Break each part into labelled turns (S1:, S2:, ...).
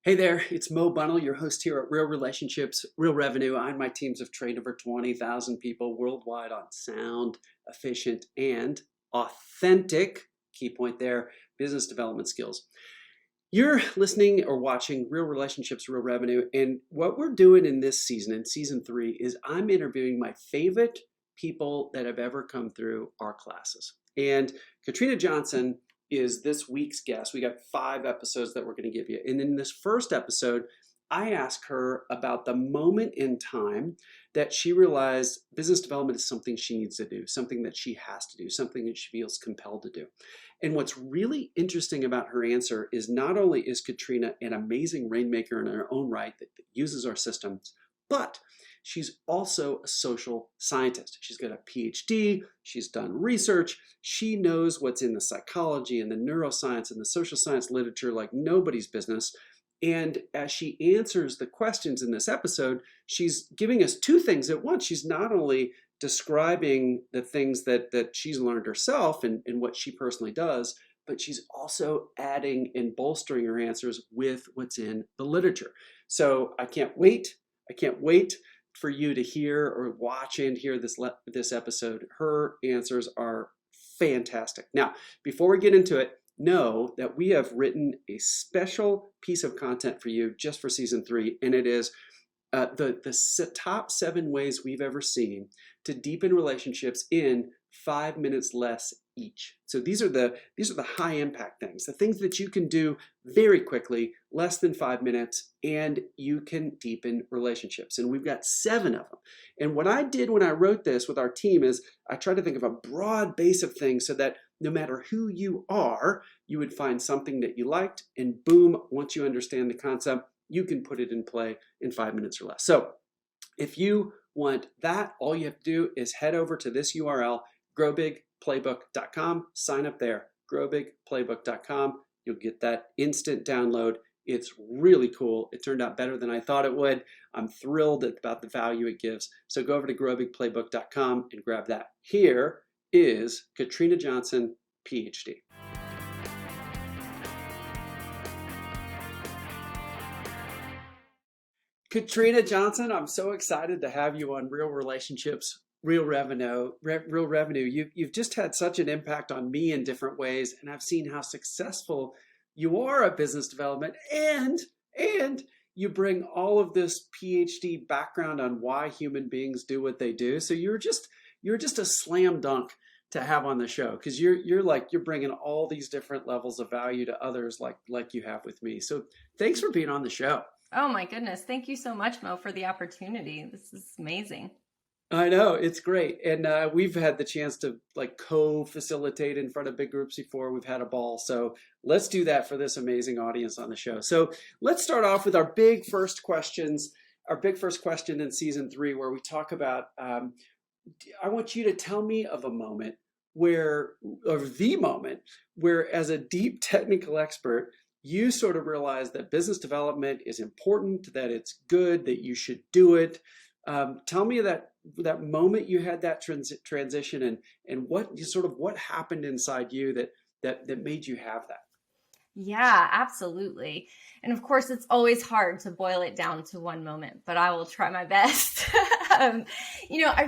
S1: Hey there, it's Mo Bunnell, your host here at Real Relationships, Real Revenue. I and my teams have trained over 20,000 people worldwide on sound, efficient, and authentic, key point there, business development skills. You're listening or watching Real Relationships, Real Revenue, and what we're doing in this season, in season 3, is I'm interviewing my favorite people that have ever come through our classes. And Katrina Johnson is this week's guest. We got 5 episodes that we're going to give you. And in this first episode, I asked her about the moment in time that she realized business development is something she needs to do, something that she has to do, something that she feels compelled to do. And what's really interesting about her answer is not only is Katrina an amazing rainmaker in her own right that uses our systems, but she's also a social scientist. She's got a PhD, she's done research, she knows what's in the psychology and the neuroscience and the social science literature like nobody's business. And as she answers the questions in this episode, she's giving us 2 things at once. She's not only describing the things that she's learned herself and what she personally does, but she's also adding and bolstering her answers with what's in the literature. So I can't wait for you to hear or watch and hear this episode. Her answers are fantastic. Now, before we get into it, know that we have written a special piece of content for you just for season 3, and it is the top 7 ways we've ever seen to deepen relationships in 5 minutes less each. So these are the high impact things, the things that you can do very quickly, less than 5 minutes, and you can deepen relationships. And we've got 7 of them. And what I did when I wrote this with our team is I tried to think of a broad base of things so that no matter who you are, you would find something that you liked, and boom, once you understand the concept, you can put it in play in 5 minutes or less. So if you want that, all you have to do is head over to this URL, growbigplaybook.com, sign up there, growbigplaybook.com. You'll get that instant download. It's really cool. It turned out better than I thought it would. I'm thrilled about the value it gives. So go over to growbigplaybook.com and grab that. Here is Katrina Johnson, PhD. Katrina Johnson, I'm so excited to have you on Real Relationships, Real Revenue. Real Revenue. You've just had such an impact on me in different ways, and I've seen how successful you are at business development, and you bring all of this PhD background on why human beings do what they do. So you're just a slam dunk to have on the show, because you're bringing all these different levels of value to others like you have with me. So thanks for being on the show.
S2: Oh my goodness. Thank you so much, Mo, for the opportunity. This is amazing.
S1: I know, it's great. And we've had the chance to co-facilitate in front of big groups before. We've had a ball. So let's do that for this amazing audience on the show. So let's start off with our big first question in season 3, where we talk about, I want you to tell me of a moment where, as a deep technical expert, you sort of realize that business development is important, that it's good, that you should do it. Tell me that moment you had that transition, and what happened inside you that made you have that.
S2: Yeah, absolutely. And of course, it's always hard to boil it down to one moment, but I will try my best. I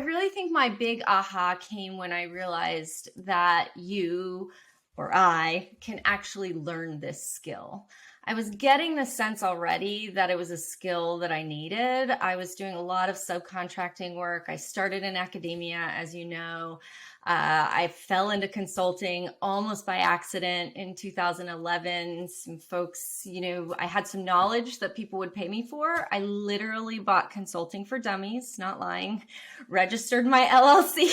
S2: really think my big aha came when I realized that you or I can actually learn this skill. I was getting the sense already that it was a skill that I needed. I was doing a lot of subcontracting work. I started in academia, as you know. I fell into consulting almost by accident in 2011. Some folks, I had some knowledge that people would pay me for. I literally bought Consulting for Dummies, not lying, registered my LLC,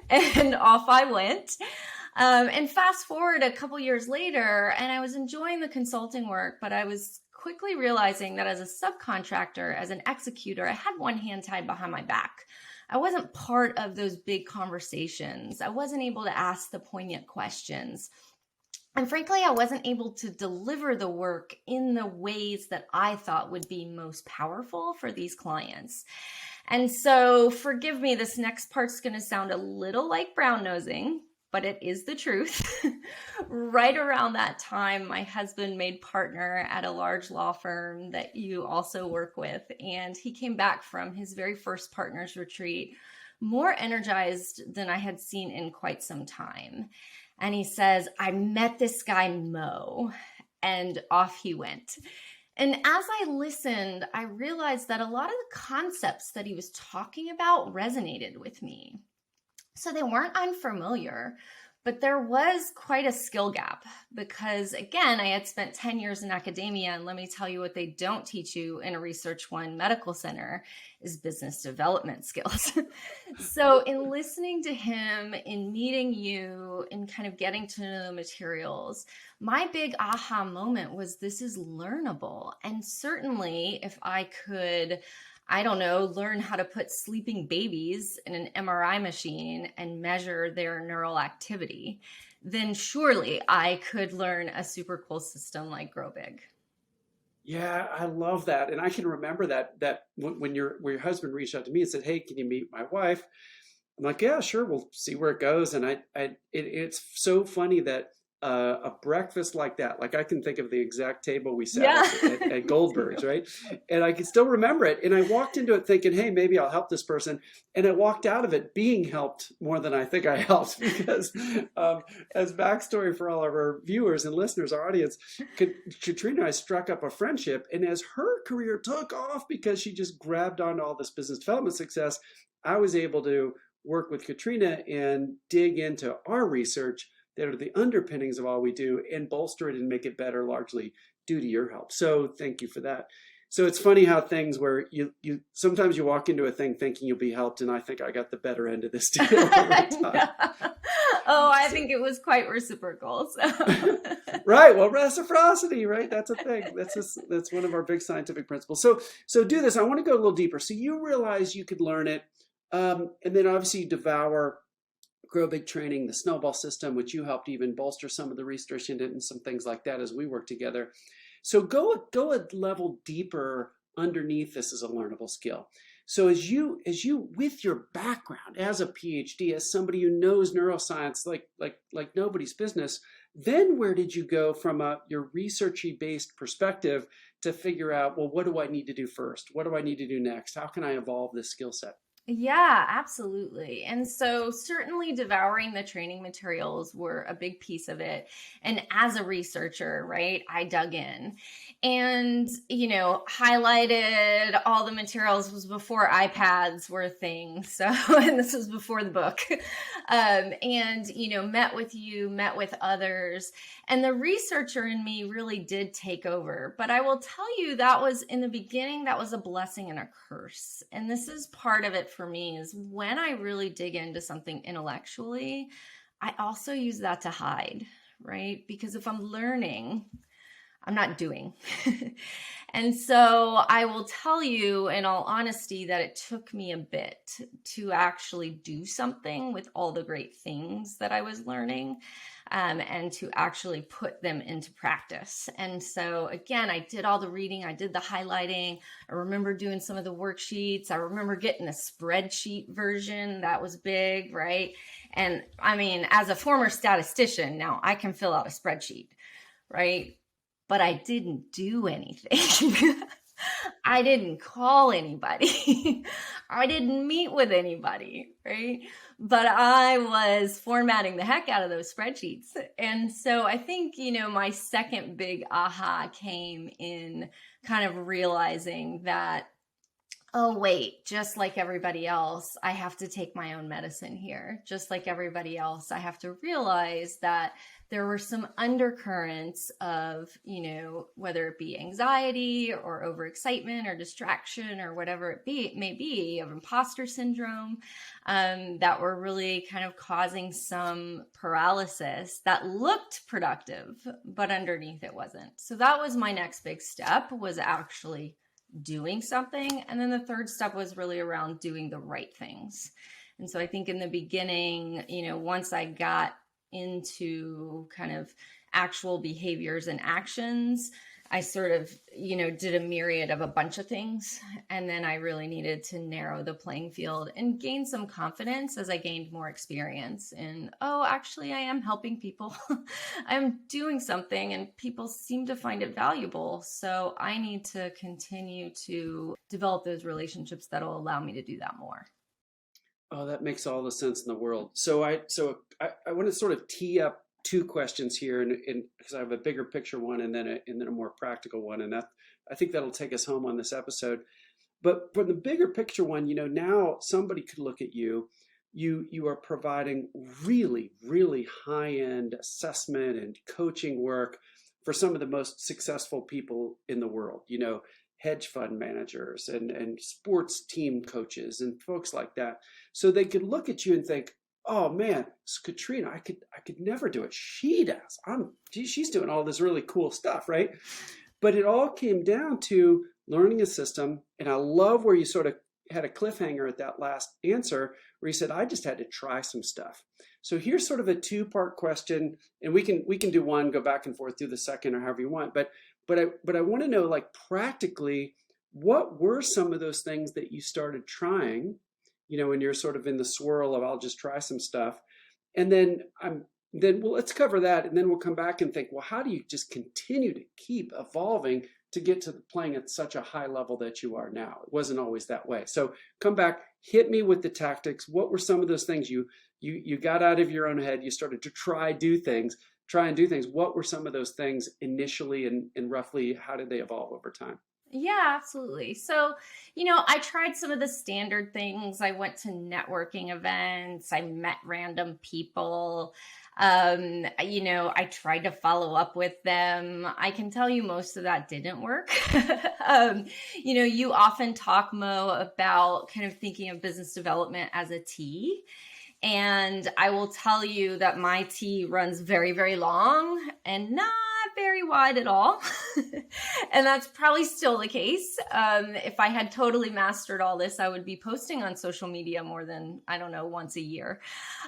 S2: and off I went. And fast forward a couple years later, and I was enjoying the consulting work, but I was quickly realizing that as a subcontractor, as an executor, I had one hand tied behind my back. I wasn't part of those big conversations. I wasn't able to ask the poignant questions. And frankly, I wasn't able to deliver the work in the ways that I thought would be most powerful for these clients. And so forgive me, this next part's going to sound a little like brown nosing, but it is the truth. Right around that time, my husband made partner at a large law firm that you also work with. And he came back from his very first partners retreat more energized than I had seen in quite some time. And he says, I met this guy, Mo, and off he went. And as I listened, I realized that a lot of the concepts that he was talking about resonated with me. So they weren't unfamiliar, but there was quite a skill gap because, again, I had spent 10 years in academia, and let me tell you what they don't teach you in a Research One medical center is business development skills. So in listening to him, in meeting you, in kind of getting to know the materials, my big aha moment was this is learnable. And certainly if I could, I don't know, learn how to put sleeping babies in an MRI machine and measure their neural activity, then surely I could learn a super cool system like Grow Big.
S1: Yeah, I love that. And I can remember that when your husband reached out to me and said, "Hey, can you meet my wife?" I'm like, "Yeah, sure. We'll see where it goes." And it's so funny that a breakfast like that, like I can think of the exact table we sat at Goldberg's, right? And I can still remember it. And I walked into it thinking, "Hey, maybe I'll help this person." And I walked out of it being helped more than I think I helped because, as backstory for all of our viewers and listeners, our audience, Katrina and I struck up a friendship. And as her career took off because she just grabbed onto all this business development success, I was able to work with Katrina and dig into our research that are the underpinnings of all we do and bolster it and make it better, largely due to your help. So thank you for that. So it's funny how things where you sometimes you walk into a thing thinking you'll be helped, and I think I got the better end of this deal over time.
S2: Oh, I think it was quite reciprocal. So.
S1: Right. Well, reciprocity, right? That's a thing. That's one of our big scientific principles. So do this. I want to go a little deeper. So you realize you could learn it, and then obviously you devour Grow Big training, the snowball system, which you helped even bolster some of the research into it and some things like that as we work together. So go a level deeper underneath this as a learnable skill. So as you with your background as a PhD, as somebody who knows neuroscience like nobody's business, then where did you go from your researchy based perspective to figure out, well, what do I need to do first? What do I need to do next? How can I evolve this skill set?
S2: Yeah, absolutely. And so certainly devouring the training materials were a big piece of it. And as a researcher, right, I dug in and, highlighted all the materials. Was before iPads were a thing. So, and this was before the book. And, met with you, met with others. And the researcher in me really did take over. But I will tell you that was in the beginning, that was a blessing and a curse. And this is part of it for me is when I really dig into something intellectually, I also use that to hide, right? Because if I'm learning, I'm not doing. And so I will tell you in all honesty that it took me a bit to actually do something with all the great things that I was learning. And to actually put them into practice. And so again, I did all the reading, I did the highlighting. I remember doing some of the worksheets. I remember getting a spreadsheet version that was big, right? And I mean, as a former statistician, now I can fill out a spreadsheet, right? But I didn't do anything. I didn't call anybody. I didn't meet with anybody, right? But I was formatting the heck out of those spreadsheets. And so I think, my second big aha came in kind of realizing that, oh, wait, just like everybody else, I have to take my own medicine here. Just like everybody else, I have to realize that there were some undercurrents of, whether it be anxiety or overexcitement or distraction or whatever it may be, of imposter syndrome, that were really kind of causing some paralysis that looked productive, but underneath it wasn't. So that was my next big step, was actually doing something. And then the third step was really around doing the right things. And so I think in the beginning, once I got into kind of actual behaviors and actions, I sort of, did a myriad of a bunch of things. And then I really needed to narrow the playing field and gain some confidence as I gained more experience in, oh, actually, I am helping people. I'm doing something and people seem to find it valuable. So I need to continue to develop those relationships that'll allow me to do that more.
S1: Oh, that makes all the sense in the world. So I want to sort of tee up two questions here, and because I have a bigger picture one and then a more practical one, and that I think that'll take us home on this episode. But for the bigger picture one, now somebody could look at you. You are providing really, really high-end assessment and coaching work for some of the most successful people in the world. Hedge fund managers and sports team coaches and folks like that. So they could look at you and think, oh man, it's Katrina, I could never do it. She does. She's doing all this really cool stuff, right? But it all came down to learning a system. And I love where you sort of had a cliffhanger at that last answer where you said, I just had to try some stuff. So here's sort of a two-part question, and we can do one, go back and forth, do the second, or however you want. But I want to know, like, practically, what were some of those things that you started trying, when you're sort of in the swirl of I'll just try some stuff, and then well, let's cover that, and then we'll come back and think, well, how do you just continue to keep evolving to get to playing at such a high level that you are now? It wasn't always that way. So come back, hit me with the tactics. What were some of those things you got out of your own head? You started to try and do things. What were some of those things initially, and roughly how did they evolve over time?
S2: Yeah, absolutely. So, I tried some of the standard things. I went to networking events. I met random people. I tried to follow up with them. I can tell you most of that didn't work. You often talk, Mo, about kind of thinking of business development as a T. And I will tell you that my T runs very, very long and not very wide at all. And that's probably still the case. If I had totally mastered all this, I would be posting on social media more than, I don't know, once a year.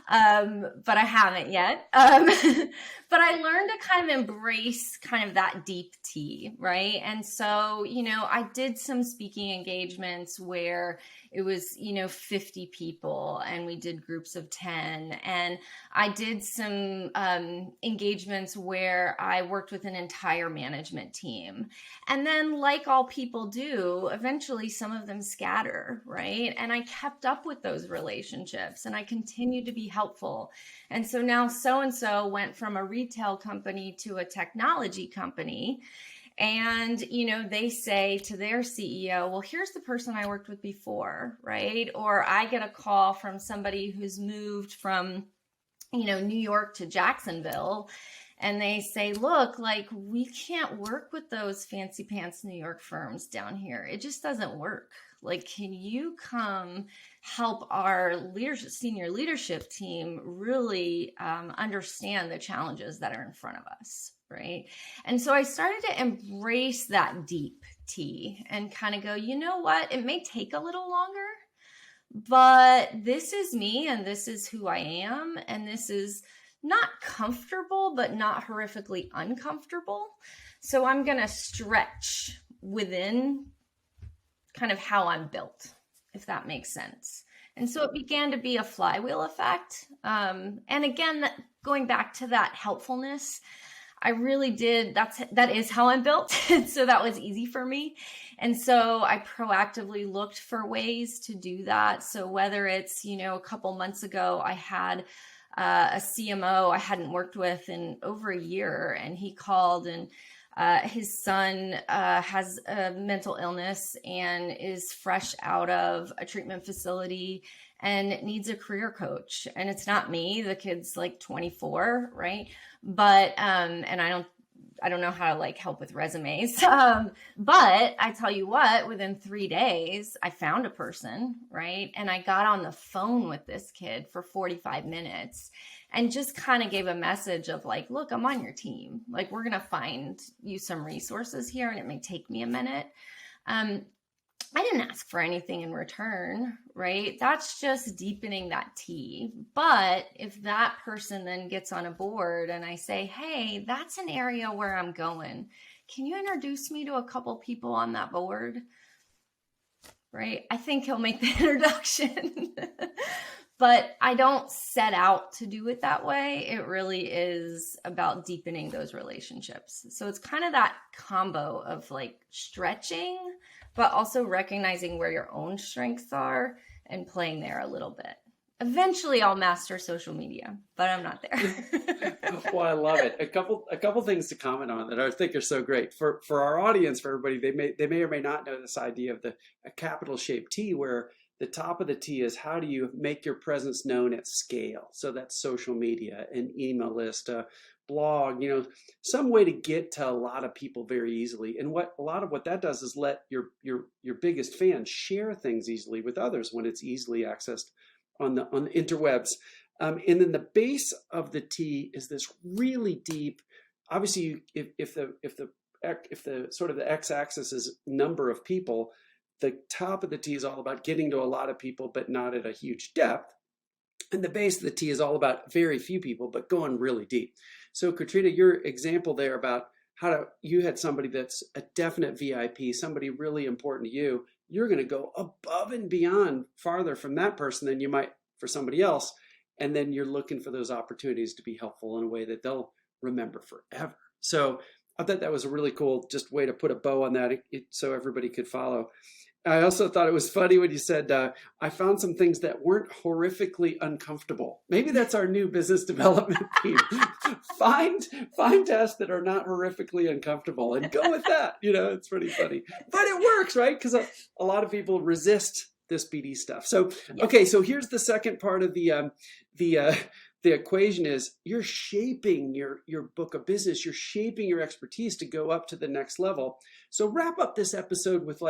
S2: But I haven't yet. But I learned to kind of embrace kind of that deep T, right? And so, I did some speaking engagements where it was, 50 people and we did groups of 10. And I did some engagements where I worked with an entire management team. And then, like all people do, eventually some of them scatter, right? And I kept up with those relationships and I continued to be helpful. And so now so-and-so went from a retail company to a technology company. And, they say to their CEO, well, here's the person I worked with before, right? Or I get a call from somebody who's moved from, New York to Jacksonville. And they say, look, like, we can't work with those fancy pants New York firms down here. It just doesn't work. Like, can you come help our senior leadership team really understand the challenges that are in front of us? Right. And so I started to embrace that deep T and kind of go, you know what? It may take a little longer, but this is me and this is who I am. And this is not comfortable, but not horrifically uncomfortable. So I'm going to stretch within kind of how I'm built, if that makes sense. And so it began to be a flywheel effect. And again, going back to that helpfulness, I really did. That is how I'm built. So that was easy for me. And so I proactively looked for ways to do that. So whether it's, a couple months ago, I had a CMO I hadn't worked with in over a year, and he called, and his son has a mental illness and is fresh out of a treatment facility and needs a career coach. And it's not me. The kid's like 24, right? But and I don't know how to like help with resumes. But I tell you what, within 3 days, I found a person, right? And I got on the phone with this kid for 45 minutes and just kind of gave a message of like, look, I'm on your team. Like, we're going to find you some resources here, and it may take me a minute. I didn't ask for anything in return, right? That's just deepening that T. But if that person then gets on a board and I say, hey, that's an area where I'm going. can you introduce me to a couple people on that board? Right? I think he'll make the introduction. But I don't set out to do it that way. It really is about deepening those relationships. So it's kind of that combo of like stretching, but also recognizing where your own strengths are and playing there a little bit. Eventually I'll master social media, but I'm not there.
S1: Well, I love it. A couple things to comment on that I think are so great for our audience, for everybody. They may or may not know this idea of a capital shaped T, where the top of the T is how do you make your presence known at scale? So that's social media, an email list, a blog, some way to get to a lot of people very easily. And a lot of what that does is let your biggest fans share things easily with others when it's easily accessed on the interwebs. And then the base of the T is this really deep. Obviously, if the sort of the x-axis is number of people, the top of the T is all about getting to a lot of people, but not at a huge depth. And the base of the T is all about very few people, but going really deep. So Katrina, your example there about you had somebody that's a definite VIP, somebody really important to you, you're going to go above and beyond farther from that person than you might for somebody else. And then you're looking for those opportunities to be helpful in a way that they'll remember forever. So I thought that was a really cool just way to put a bow on that so everybody could follow. I also thought it was funny when you said, I found some things that weren't horrifically uncomfortable. Maybe that's our new business development theme. Find tasks that are not horrifically uncomfortable and go with that. It's pretty funny. But it works, right? Because a lot of people resist this BD stuff. So, okay, so here's the second part of the equation is you're shaping your book of business. You're shaping your expertise to go up to the next level. So wrap up this episode with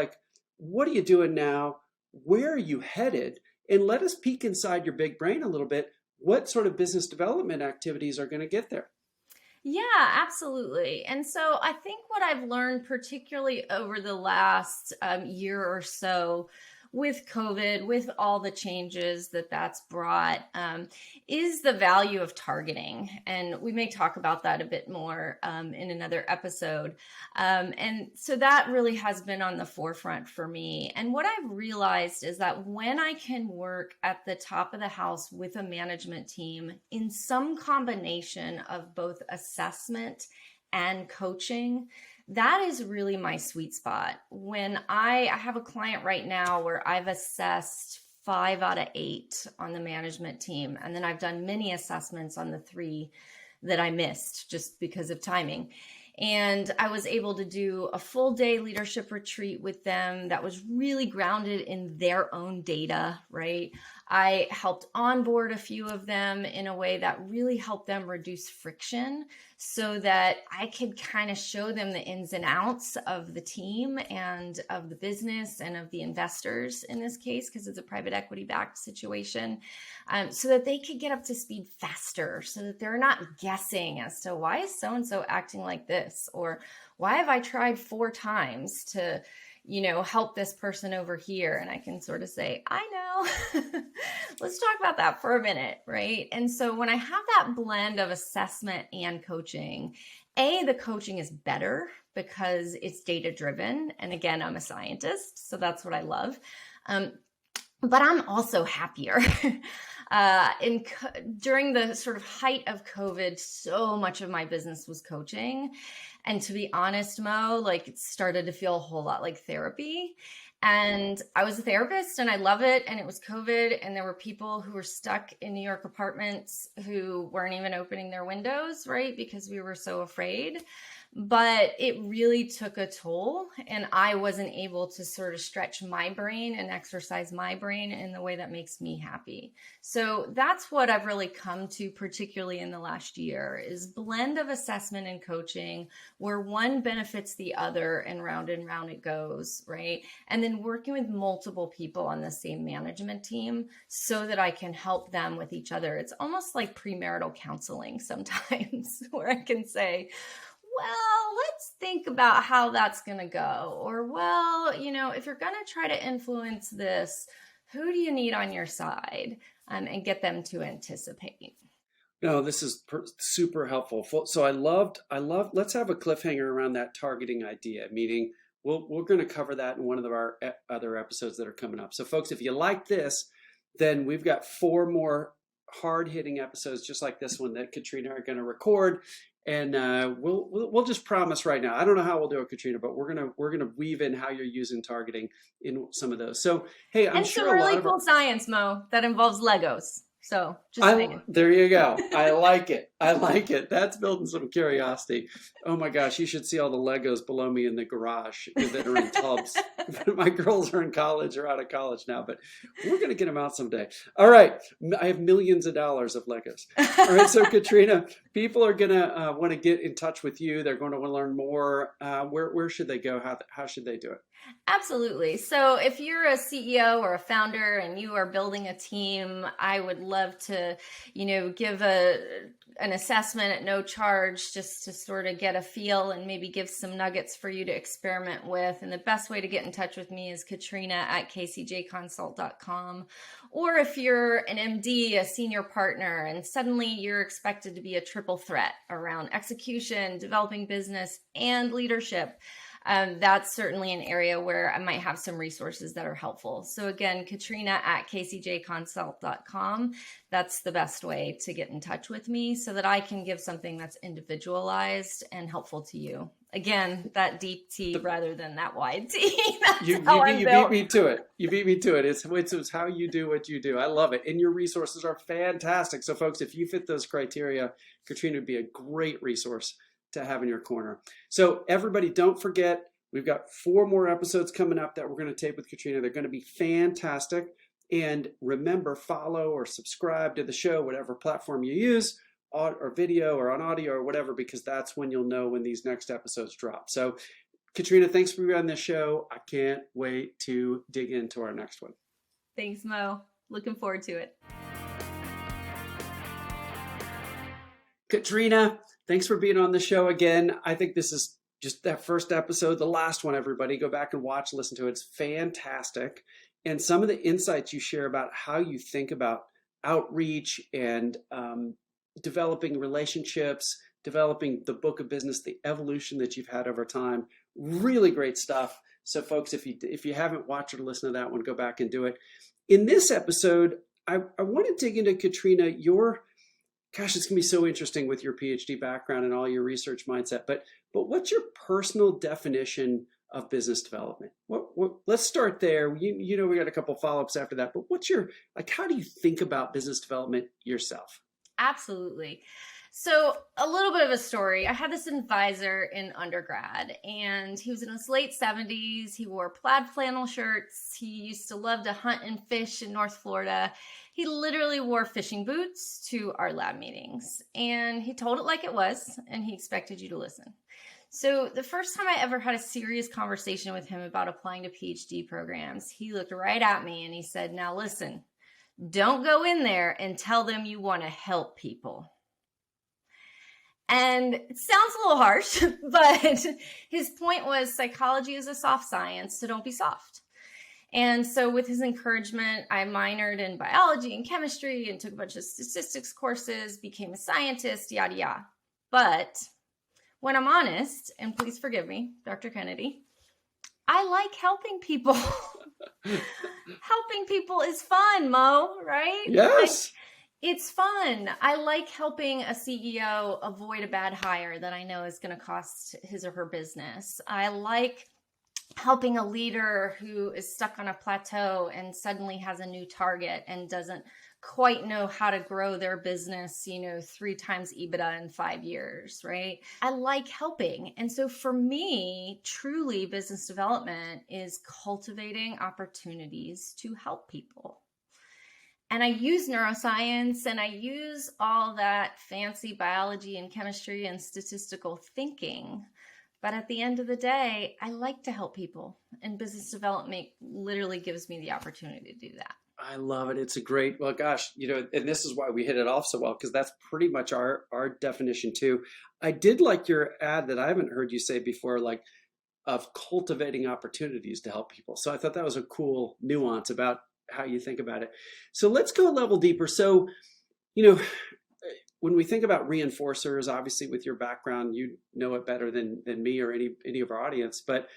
S1: what are you doing now? Where are you headed? And let us peek inside your big brain a little bit. What sort of business development activities are going to get there?
S2: Yeah, absolutely. And so I think what I've learned, particularly over the last year or so, with COVID, with all the changes that's brought, is the value of targeting. And we may talk about that a bit more in another episode. And so that really has been on the forefront for me. And what I've realized is that when I can work at the top of the house with a management team in some combination of both assessment and coaching, that is really my sweet spot. When I have a client right now where I've assessed 5 out of 8 on the management team, and then I've done mini assessments on the 3 that I missed just because of timing. And I was able to do a full day leadership retreat with them that was really grounded in their own data, right? I helped onboard a few of them in a way that really helped them reduce friction so that I could kind of show them the ins and outs of the team and of the business and of the investors in this case, because it's a private equity backed situation, so that they could get up to speed faster, so that they're not guessing as to why is so-and-so acting like this, or why have I tried 4 times to help this person over here. And I can sort of say, I know, let's talk about that for a minute, right? And so when I have that blend of assessment and coaching, the coaching is better because it's data driven. And again, I'm a scientist, so that's what I love. But I'm also happier. During the sort of height of COVID, so much of my business was coaching. And to be honest, Mo, it started to feel a whole lot like therapy. And I was a therapist and I love it. And it was COVID. And there were people who were stuck in New York apartments who weren't even opening their windows, right? Because we were so afraid. But it really took a toll, and I wasn't able to sort of stretch my brain and exercise my brain in the way that makes me happy. So that's what I've really come to, particularly in the last year, is blend of assessment and coaching where one benefits the other and round it goes, right? And then working with multiple people on the same management team so that I can help them with each other. It's almost like premarital counseling sometimes where I can say, well, let's think about how that's going to go. Or, well, if you're going to try to influence this, who do you need on your side? And get them to anticipate.
S1: No, this is super helpful. So let's have a cliffhanger around that targeting idea, meaning we're going to cover that in one of our other episodes that are coming up. So folks, if you like this, then we've got 4 more hard hitting episodes just like this one that Katrina are going to record. And we'll just promise right now. I don't know how we'll do it, Katrina, but we're gonna weave in how you're using targeting in some of those. So hey, I'm
S2: And
S1: sure
S2: some
S1: a lot
S2: really
S1: of
S2: cool science, Mo, that involves Legos. So just saying.
S1: there you go. I like it. I like it. That's building some curiosity. Oh my gosh, you should see all the Legos below me in the garage that are in tubs. My girls are in college or out of college now, but we're going to get them out someday. All right. I have millions of dollars of Legos. All right. So Katrina, people are going to want to get in touch with you. They're going to want to learn more. Where should they go? How should they do it?
S2: Absolutely. So if you're a CEO or a founder and you are building a team, I would love to, give an assessment at no charge just to sort of get a feel and maybe give some nuggets for you to experiment with. And the best way to get in touch with me is Katrina@kcjconsult.com. Or if you're an MD, a senior partner, and suddenly you're expected to be a triple threat around execution, developing business, and leadership, that's certainly an area where I might have some resources that are helpful. So again, Katrina@kcjconsult.com. That's the best way to get in touch with me so that I can give something that's individualized and helpful to you. Again, that deep T rather than that wide T.
S1: You beat me to it. You beat me to it. It's how you do what you do. I love it. And your resources are fantastic. So folks, if you fit those criteria, Katrina would be a great resource to have in your corner. So everybody, don't forget, we've got 4 more episodes coming up that we're going to tape with Katrina. They're going to be fantastic. And remember, follow or subscribe to the show, whatever platform you use, or video or on audio or whatever, because that's when you'll know when these next episodes drop. So Katrina, thanks for being on this show. I can't wait to dig into our next one.
S2: Thanks, Mo. Looking forward to it.
S1: Katrina, thanks for being on the show again. I think this is just that first episode, the last one, everybody. Go back and watch, listen to it. It's fantastic. And some of the insights you share about how you think about outreach and developing relationships, developing the book of business, the evolution that you've had over time. Really great stuff. So folks, if you haven't watched or listened to that one, go back and do it. In this episode, I want to dig into, Katrina, gosh, it's going to be so interesting with your PhD background and all your research mindset. But what's your personal definition of business development? Let's start there. We got a couple follow-ups after that. But how do you think about business development yourself?
S2: Absolutely. So a little bit of a story. I had this advisor in undergrad, and he was in his late 70s. He wore plaid flannel shirts. He used to love to hunt and fish in North Florida. He literally wore fishing boots to our lab meetings, and he told it like it was, and he expected you to listen. So the first time I ever had a serious conversation with him about applying to PhD programs, he looked right at me and he said, "Now listen, don't go in there and tell them you want to help people." And it sounds a little harsh, but his point was psychology is a soft science, so don't be soft. And so with his encouragement, I minored in biology and chemistry and took a bunch of statistics courses, became a scientist, yada, yada. But when I'm honest, and please forgive me, Dr. Kennedy, I like helping people. Helping people is fun, Mo, right?
S1: Yes.
S2: It's fun. I like helping a CEO avoid a bad hire that I know is going to cost his or her business. I like helping a leader who is stuck on a plateau and suddenly has a new target and doesn't quite know how to grow their business, 3 times EBITDA in 5 years, right? I like helping. And so for me, truly business development is cultivating opportunities to help people. And I use neuroscience and I use all that fancy biology and chemistry and statistical thinking. But at the end of the day, I like to help people. And business development literally gives me the opportunity to do that.
S1: I love it. It's a great, well, gosh, and this is why we hit it off so well, because that's pretty much our definition too. I did like your ad that I haven't heard you say before, of cultivating opportunities to help people. So I thought that was a cool nuance about how you think about it. So let's go a level deeper. So, when we think about reinforcers, obviously with your background, you know it better than me or any of our audience, but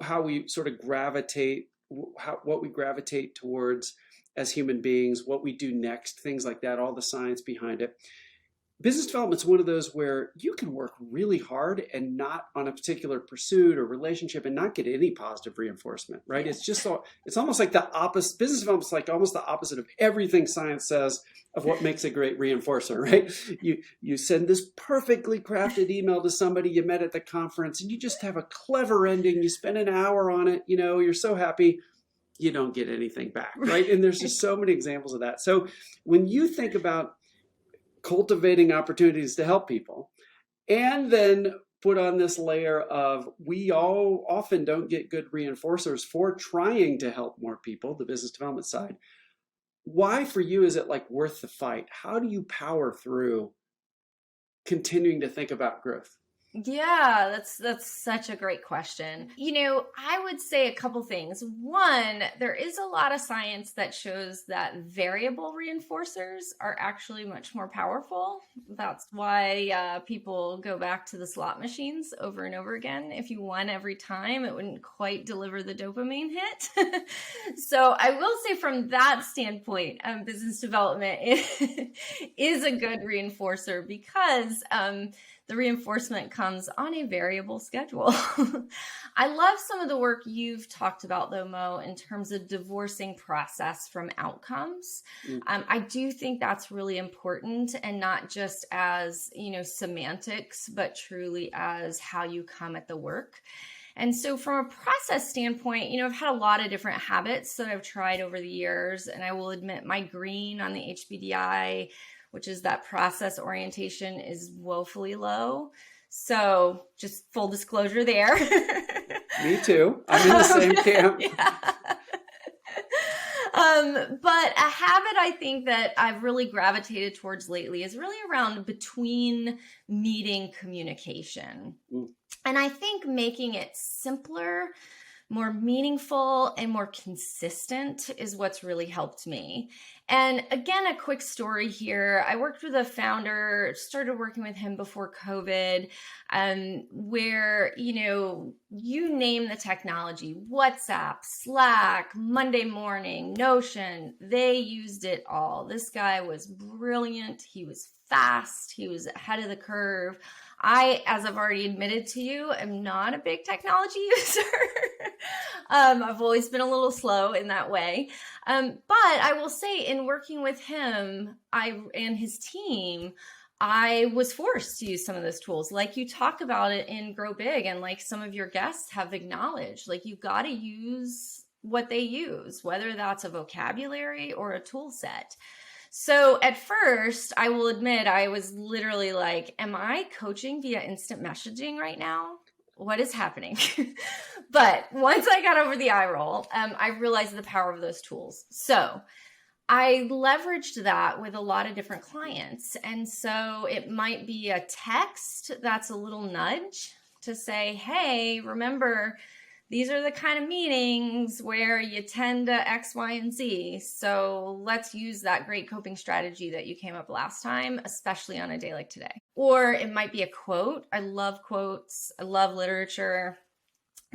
S1: how we sort of gravitate, what we gravitate towards as human beings, what we do next, things like that, all the science behind it. Business development is one of those where you can work really hard and not on a particular pursuit or relationship and not get any positive reinforcement, right?
S2: Yeah.
S1: It's just it's almost like the opposite. Business development is like almost the opposite of everything science says of what makes a great reinforcer, right? You send this perfectly crafted email to somebody you met at the conference, and you just have a clever ending. You spend an hour on it, you're so happy. You don't get anything back, right? And there's just so many examples of that. So when you think about cultivating opportunities to help people, and then put on this layer of we all often don't get good reinforcers for trying to help more people, the business development side. Why for you is it like worth the fight? How do you power through continuing to think about growth?
S2: Yeah, that's such a great question. I would say a couple things. One, there is a lot of science that shows that variable reinforcers are actually much more powerful. That's why people go back to the slot machines over and over again. If you won every time, it wouldn't quite deliver the dopamine hit. So I will say from that standpoint, business development is a good reinforcer because the reinforcement comes on a variable schedule. I love some of the work you've talked about, though, Mo, in terms of divorcing process from outcomes. I do think that's really important, and not just as, semantics, but truly as how you come at the work. And so from a process standpoint, I've had a lot of different habits that I've tried over the years, and I will admit my green on the HBDI, which is that process orientation, is woefully low. So just full disclosure there.
S1: Me too. I'm in the same camp.
S2: Yeah. But a habit I think that I've really gravitated towards lately is really around between meeting communication. And I think making it simpler, more meaningful, and more consistent is what's really helped me. And again, a quick story here. I worked with a founder, started working with him before COVID, where, you name the technology, WhatsApp, Slack, Monday Morning, Notion, they used it all. This guy was brilliant. He was fast. He was ahead of the curve. I, as I've already admitted to you, am not a big technology user. I've always been a little slow in that way. But I will say in working with him and his team, I was forced to use some of those tools. Like you talk about it in Grow Big, and like some of your guests have acknowledged, like you've got to use what they use, whether that's a vocabulary or a tool set. So at first, I will admit, I was literally like, am I coaching via instant messaging right now? What is happening? But once I got over the eye roll, I realized the power of those tools. So I leveraged that with a lot of different clients. And so it might be a text that's a little nudge to say, hey, remember, these are the kind of meetings where you tend to X, Y, and Z. So let's use that great coping strategy that you came up last time, especially on a day like today. Or it might be a quote. I love quotes. I love literature.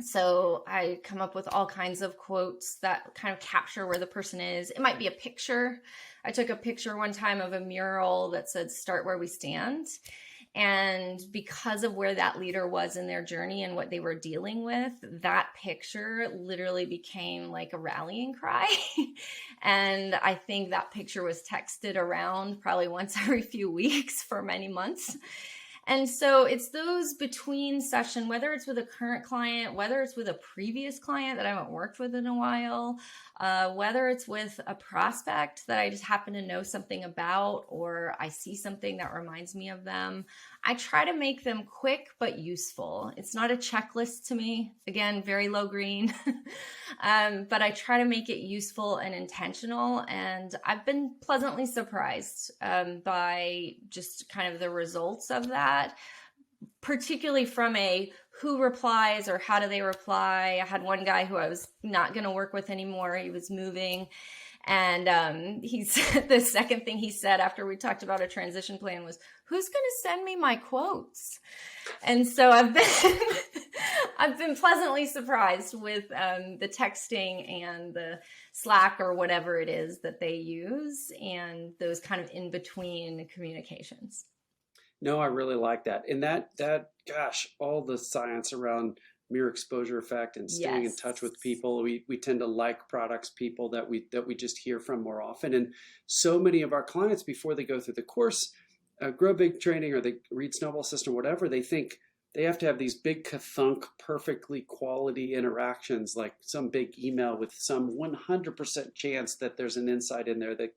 S2: So I come up with all kinds of quotes that kind of capture where the person is. It might be a picture. I took a picture one time of a mural that said, "Start where we stand." And because of where that leader was in their journey and what they were dealing with, that picture literally became like a rallying cry. And I think that picture was texted around probably once every few weeks for many months. And so it's those between session, whether it's with a current client, whether it's with a previous client that I haven't worked with in a while, whether it's with a prospect that I just happen to know something about, or I see something that reminds me of them. I try to make them quick but useful. It's not a checklist to me. Again, very low green. But I try to make it useful and intentional. And I've been pleasantly surprised by just kind of the results of that, particularly from a who replies or how do they reply. I had one guy who I was not going to work with anymore. He was moving. And he said the second thing he said after we talked about a transition plan was, "Who's going to send me my quotes?" And so I've been pleasantly surprised with the texting and the Slack or whatever it is that they use, and those kind of in between communications.
S1: No, I really like that. And gosh, all the science around mere exposure effect and staying in
S2: Yes.
S1: touch with people. We tend to like products, people that we just hear from more often. And so many of our clients, before they go through the course, Grow Big training, or they read Snowball System, whatever, they think they have to have these big kathunk, perfectly quality interactions, like some big email with some 100% chance that there's an insight in there that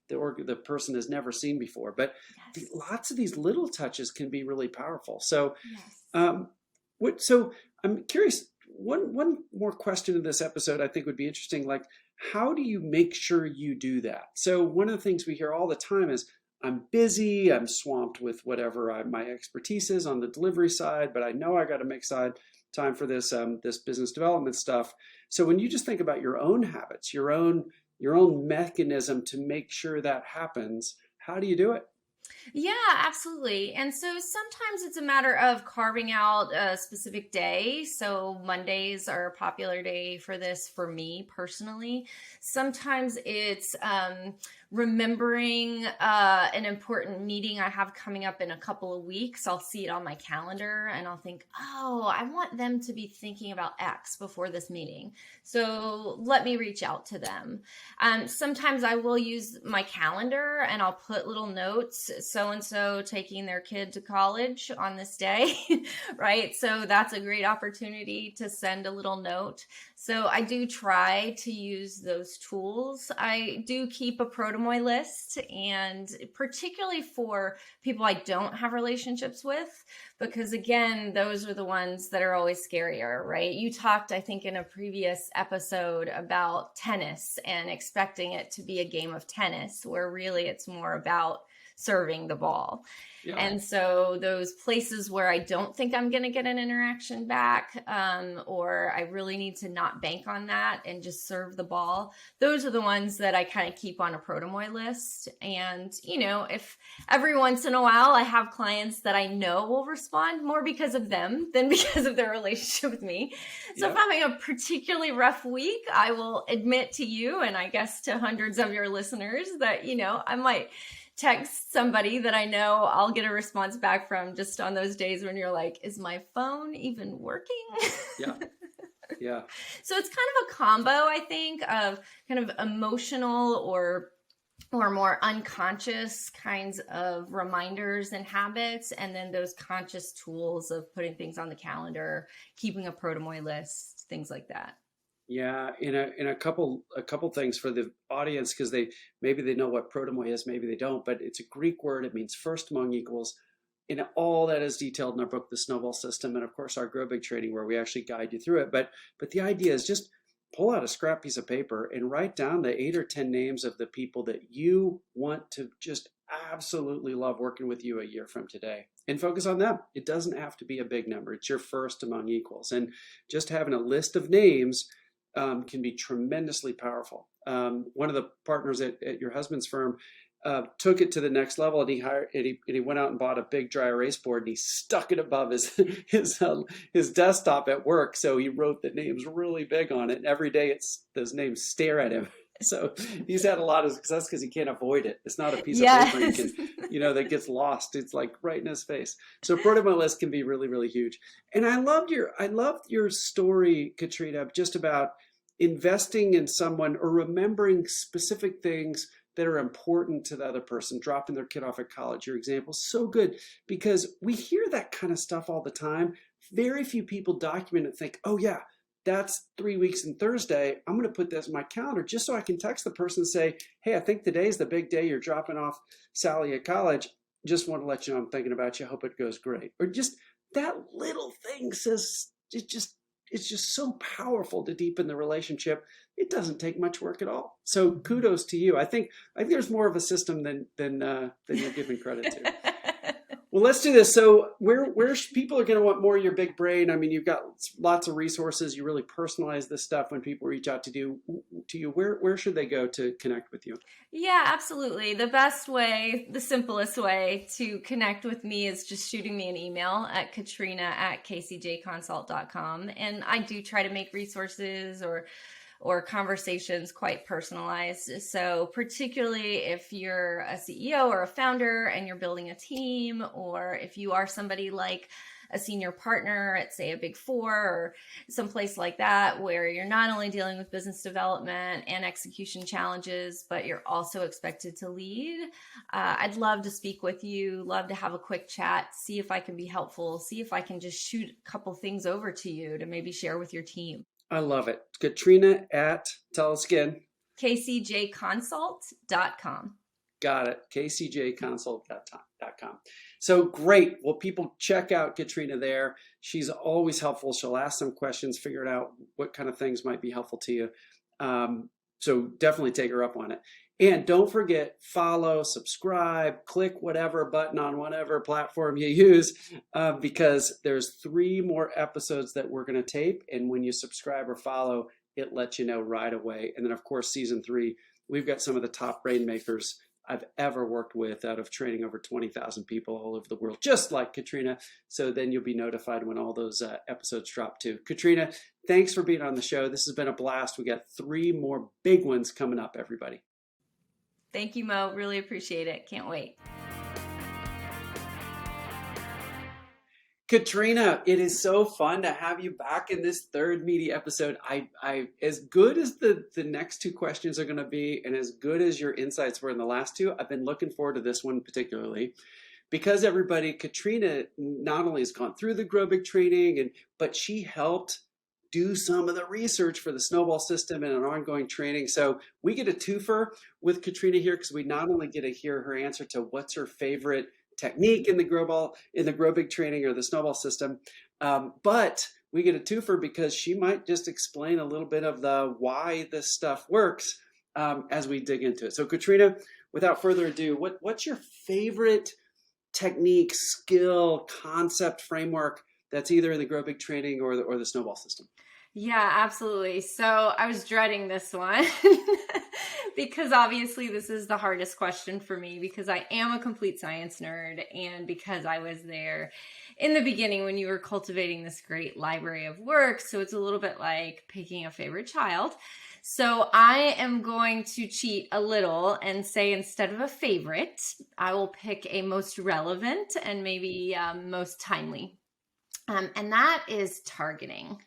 S1: the person has never seen before. But
S2: Yes.
S1: lots of these little touches can be really powerful. So,
S2: Yes.
S1: so I'm curious. One more question in this episode I think would be interesting. Like, how do you make sure you do that? So one of the things we hear all the time is, I'm busy, I'm swamped with whatever my expertise is on the delivery side, but I know I got to make time for this this business development stuff. So when you just think about your own habits, your own mechanism to make sure that happens, how do you do it?
S2: Yeah, absolutely. And so sometimes it's a matter of carving out a specific day. So Mondays are a popular day for this for me personally. Sometimes it's remembering an important meeting I have coming up in a couple of weeks. I'll see it on my calendar and I'll think, oh, I want them to be thinking about X before this meeting. So let me reach out to them. Sometimes I will use my calendar and I'll put little notes, so-and-so taking their kid to college on this day, right? So that's a great opportunity to send a little note. So I do try to use those tools. I do keep a Protomoy list, and particularly for people I don't have relationships with, because again, those are the ones that are always scarier, right? You talked, I think, in a previous episode about tennis and expecting it to be a game of tennis, where really it's more about serving the ball. Yeah. And so those places where I don't think I'm going to get an interaction back, or I really need to not bank on that and just serve the ball, those are the ones that I kind of keep on a Protomoy list. And, you know, if every once in a while I have clients that I know will respond more because of them than because of their relationship with me. So if I'm having a particularly rough week, I will admit to you, and I guess to hundreds of your listeners, that, you know, I might text somebody that I know I'll get a response back from just on those days when you're like, is my phone even working?
S1: Yeah. Yeah.
S2: So it's kind of a combo, I think, of kind of emotional or more unconscious kinds of reminders and habits, and then those conscious tools of putting things on the calendar, keeping a Protomoy list, things like that.
S1: Yeah, in a couple things for the audience, because maybe they know what Protomoy is, maybe they don't, but it's a Greek word. It means first among equals. And all that is detailed in our book, The Snowball System, and of course our Grow Big training, where we actually guide you through it. But the idea is just pull out a scrap piece of paper and write down the 8 or 10 names of the people that you want to just absolutely love working with you a year from today, and focus on them. It doesn't have to be a big number. It's your first among equals. And just having a list of names can be tremendously powerful. One of the partners at your husband's firm took it to the next level, and he went out and bought a big dry erase board, and he stuck it above his desktop at work. So he wrote the names really big on it, and every day those names stare at him. So he's had a lot of success because he can't avoid it. It's not a piece of paper that gets lost. It's like right in his face. So Protomoy list can be really, really huge. And I loved your story, Katrina, just about investing in someone or remembering specific things that are important to the other person, dropping their kid off at college. Your example is so good, because we hear that kind of stuff all the time. Very few people document and think, oh yeah, that's 3 weeks and Thursday. I'm going to put this in my calendar just so I can text the person and say, hey, I think today's the big day. You're dropping off Sally at college. Just want to let you know I'm thinking about you. I hope it goes great. Or just that little thing says, it's just so powerful to deepen the relationship. It doesn't take much work at all. So kudos to you. I think there's more of a system than you're giving credit to. Well, let's do this. So where people are going to want more of your big brain? I mean, you've got lots of resources. You really personalize this stuff when people reach out to you. to you, where should they go to connect with you?
S2: Yeah, absolutely. The best way, the simplest way to connect with me is just shooting me an email at katrina@kcjconsult.com. And I do try to make resources or conversations quite personalized. So particularly if you're a CEO or a founder and you're building a team, or if you are somebody like a senior partner at, say, a Big Four or someplace like that, where you're not only dealing with business development and execution challenges, but you're also expected to lead. I'd love to speak with you, love to have a quick chat, see if I can be helpful, see if I can just shoot a couple things over to you to maybe share with your team.
S1: I love it. Katrina tell us again.
S2: kcjconsult.com.
S1: Got it. kcjconsult.com. So great. Well, people check out Katrina there. She's always helpful. She'll ask some questions, figure out what kind of things might be helpful to you. So definitely take her up on it. And don't forget, follow, subscribe, click whatever button on whatever platform you use, because there's 3 more episodes that we're going to tape. And when you subscribe or follow, it lets you know right away. And then, of course, season 3, we've got some of the top rainmakers I've ever worked with out of training over 20,000 people all over the world, just like Katrina. So then you'll be notified when all those episodes drop too. Katrina, thanks for being on the show. This has been a blast. We got 3 more big ones coming up, everybody.
S2: Thank you, Mo. Really appreciate it. Can't wait.
S1: Katrina, it is so fun to have you back in this 3rd meaty episode. I as good as the next 2 questions are going to be, and as good as your insights were in the last 2, I've been looking forward to this one particularly, because everybody, Katrina not only has gone through the Grow Big training, but she helped do some of the research for the Snowball system and an ongoing training. So we get a twofer with Katrina here, because we not only get to hear her answer to what's her favorite technique in the Grow Big training or the Snowball system, but we get a twofer because she might just explain a little bit of the why this stuff works as we dig into it. So Katrina, without further ado, what's your favorite technique, skill, concept, framework that's either in the Grow Big training or the Snowball system?
S2: Yeah, absolutely. So I was dreading this one because obviously this is the hardest question for me, because I am a complete science nerd, and because I was there in the beginning when you were cultivating this great library of work. So it's a little bit like picking a favorite child. So I am going to cheat a little and say, instead of a favorite, I will pick a most relevant and maybe most timely. And that is targeting.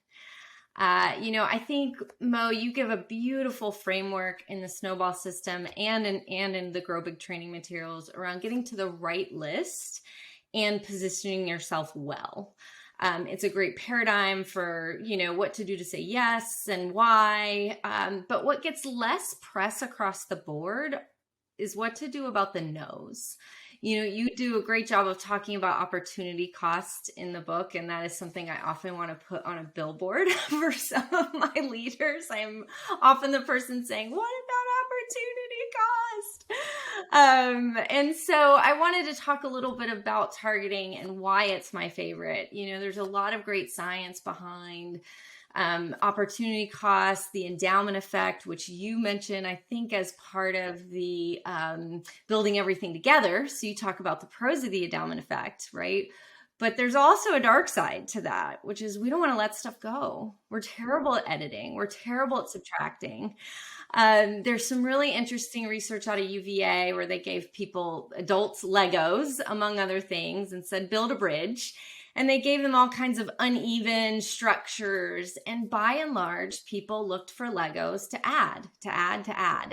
S2: I think, Mo, you give a beautiful framework in the Snowball system and in the Grow Big training materials around getting to the right list and positioning yourself well. It's a great paradigm for, what to do to say yes and why. But what gets less press across the board is what to do about the no's. You do a great job of talking about opportunity cost in the book, and that is something I often want to put on a billboard for some of my leaders. I'm often the person saying, what about opportunity cost? And so I wanted to talk a little bit about targeting and why it's my favorite. There's a lot of great science behind opportunity cost, the endowment effect, which you mentioned, I think, as part of the building everything together. So you talk about the pros of the endowment effect, right? But there's also a dark side to that, which is we don't want to let stuff go. We're terrible at editing. We're terrible at subtracting. There's some really interesting research out of UVA where they gave adults Legos, among other things, and said, build a bridge. And they gave them all kinds of uneven structures. And by and large, people looked for Legos to add.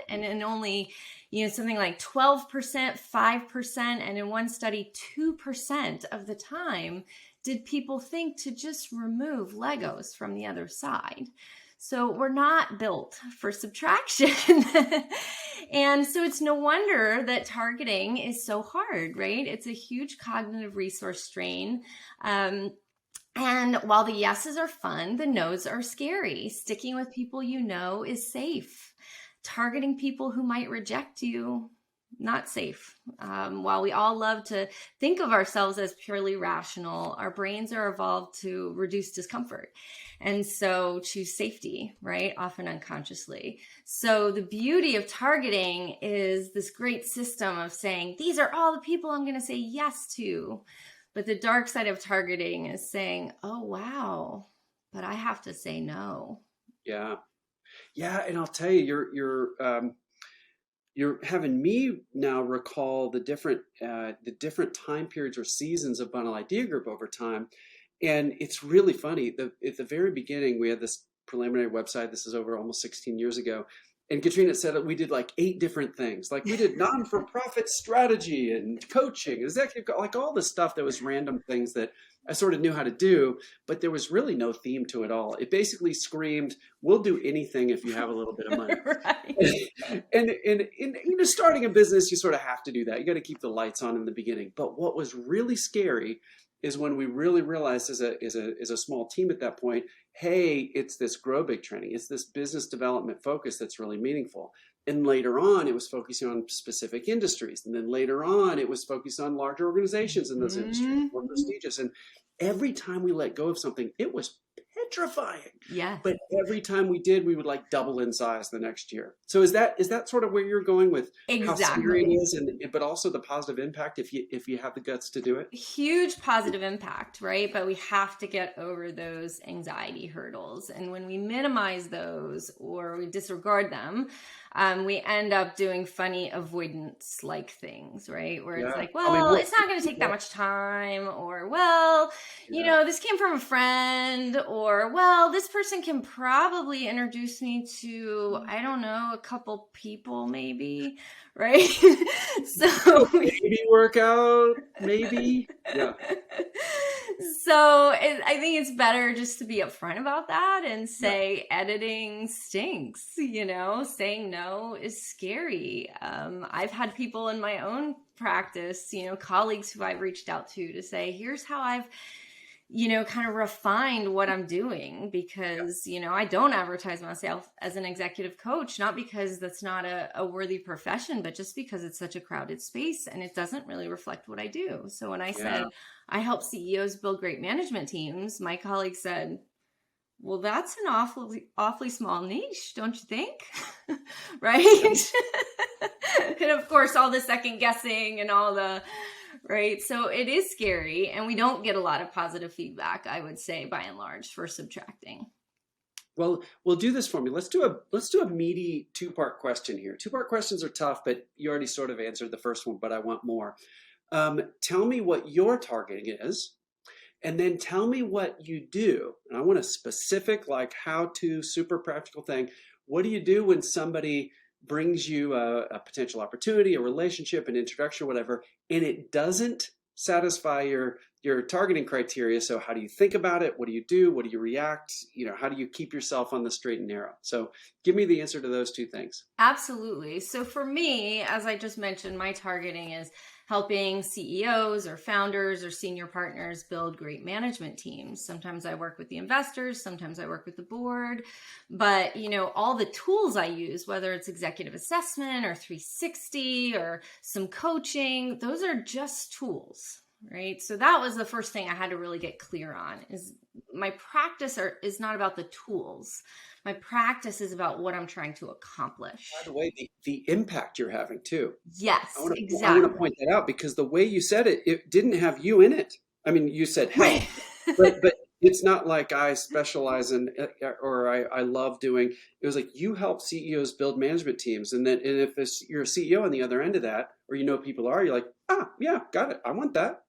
S2: And in only, something like 12%, 5%, and in one study, 2% of the time did people think to just remove Legos from the other side. So we're not built for subtraction. And so it's no wonder that targeting is so hard, right? It's a huge cognitive resource strain. And while the yeses are fun, the nos are scary. Sticking with people is safe. Targeting people who might reject you, not safe. While we all love to think of ourselves as purely rational, our brains are evolved to reduce discomfort. And so choose safety, right? Often unconsciously. So the beauty of targeting is this great system of saying, these are all the people I'm going to say yes to. But the dark side of targeting is saying, oh, wow, but I have to say no.
S1: Yeah. Yeah. And I'll tell you, you're having me now recall the different time periods or seasons of Bunnell Idea Group over time. And it's really funny. At the very beginning, we had this preliminary website. This is over almost 16 years ago. And Katrina said that we did like 8 different things. Like we did non-for-profit strategy and coaching, executive, like all this stuff that was random things that I sort of knew how to do, but there was really no theme to it all. It basically screamed, "We'll do anything if you have a little bit of money."
S2: Right.
S1: And starting a business, you sort of have to do that. You got to keep the lights on in the beginning. But what was really scary is when we really realized as a small team at that point, hey, it's this grow big training. It's this business development focus that's really meaningful. And later on, it was focusing on specific industries. And then later on, it was focused on larger organizations in those industries, more prestigious. And every time we let go of something, it was petrifying.
S2: Yeah.
S1: But every time we did, we would like double in size the next year. So is that sort of where you're going with how scary it is, but also the positive impact if you have the guts to do it?
S2: Huge positive impact, right? But we have to get over those anxiety hurdles. And when we minimize those or we disregard them, we end up doing funny avoidance-like things, right? Where it's like, well, it's not going to take that much time, or, well, this came from a friend, or, well, this person can probably introduce me to, I don't know, a couple people maybe, right? So
S1: maybe workout, maybe. Yeah.
S2: So I think it's better just to be upfront about that and say editing stinks, saying no is scary. I've had people in my own practice, colleagues who I've reached out to say, here's how I've kind of refined what I'm doing, because, I don't advertise myself as an executive coach, not because that's not a worthy profession, but just because it's such a crowded space and it doesn't really reflect what I do. So when I said I help CEOs build great management teams, my colleague said, well, that's an awfully small niche, don't you think? Right? And of course, all the second guessing and all the right? So it is scary, and we don't get a lot of positive feedback, I would say, by and large, for subtracting.
S1: Well, we'll do this for me. Let's do a meaty 2-part question here. 2-part questions are tough, but you already sort of answered the first one, but I want more. Tell me what your targeting is, and then tell me what you do. And I want a specific, like how-to, super practical thing. What do you do when somebody brings you a potential opportunity, a relationship, an introduction, whatever, and it doesn't satisfy your targeting criteria? So how do you think about it? What do you do? What do you react? How do you keep yourself on the straight and narrow? So give me the answer to those 2 things.
S2: Absolutely. So for me, as I just mentioned, my targeting is helping CEOs or founders or senior partners build great management teams. Sometimes I work with the investors, sometimes I work with the board, but all the tools I use, whether it's executive assessment or 360 or some coaching, those are just tools, right? So that was the first thing I had to really get clear on, is my practice is not about the tools. My practice is about what I'm trying to accomplish.
S1: By the way, the impact you're having too.
S2: Yes, exactly.
S1: I want to point that out, because the way you said it, it didn't have you in it. I mean, you said help, but it's not like I specialize in or I love doing. It was like you help CEOs build management teams, and if you're a CEO on the other end of that, or people are, you're like, yeah, got it. I want that.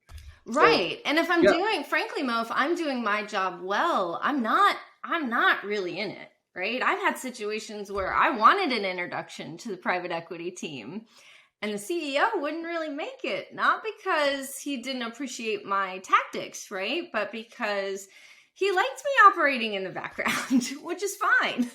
S2: Right. And if I'm doing, frankly, Mo, if I'm doing my job well, I'm not really in it. Right. I've had situations where I wanted an introduction to the private equity team, and the CEO wouldn't really make it, not because he didn't appreciate my tactics, right? But because he liked me operating in the background, which is fine,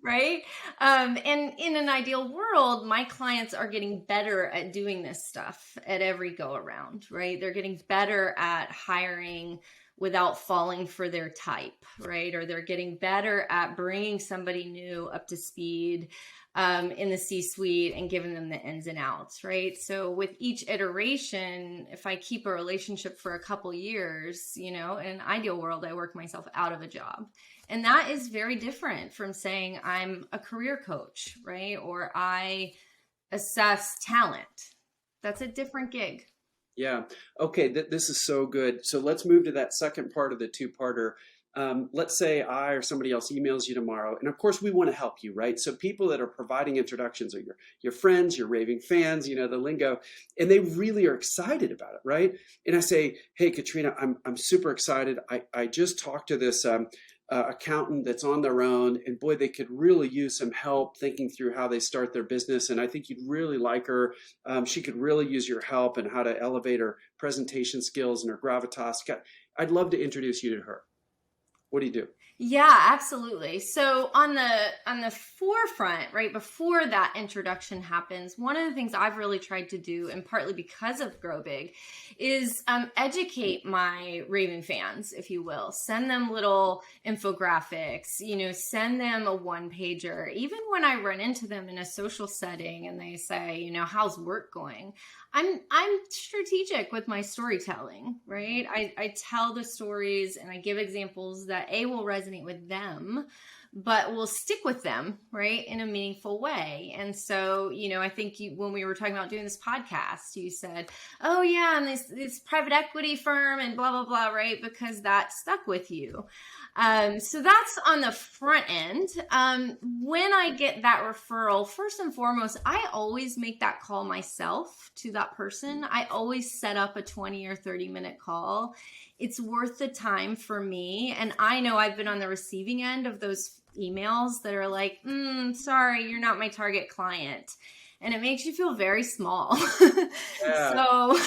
S2: right? And in an ideal world, my clients are getting better at doing this stuff at every go around, right? They're getting better at hiring without falling for their type, right? Or they're getting better at bringing somebody new up to speed in the C-suite and giving them the ins and outs, right? So with each iteration, if I keep a relationship for a couple years, in an ideal world, I work myself out of a job. And that is very different from saying I'm a career coach, right? Or I assess talent. That's a different gig.
S1: Yeah. Okay. This is so good. So let's move to that second part of the two-parter. Let's say I or somebody else emails you tomorrow, and of course we want to help you, right? So people that are providing introductions are your friends, your raving fans, the lingo, and they really are excited about it, right? And I say, hey, Katrina, I'm super excited. I just talked to this accountant that's on their own, and boy, they could really use some help thinking through how they start their business. And I think you'd really like her. She could really use your help and how to elevate her presentation skills and her gravitas. I'd love to introduce you to her. What do you do?
S2: Yeah, absolutely. So on the forefront, right before that introduction happens, one of the things I've really tried to do, and partly because of Grow Big, is educate my raving fans, if you will. Send them little infographics, send them a one-pager. Even when I run into them in a social setting and they say, how's work going? I'm strategic with my storytelling, right? I tell the stories and I give examples that will resonate with them, but will stick with them, right, in a meaningful way. And so, I think when we were talking about doing this podcast, you said, oh yeah, and this private equity firm and blah, blah, blah, right? Because that stuck with you. So that's on the front end. When I get that referral, first and foremost, I always make that call myself to that person. I always set up a 20 or 30-minute call. It's worth the time for me. And I know I've been on the receiving end of those emails that are like, sorry, you're not my target client. And it makes you feel very small.
S1: Yeah.
S2: So,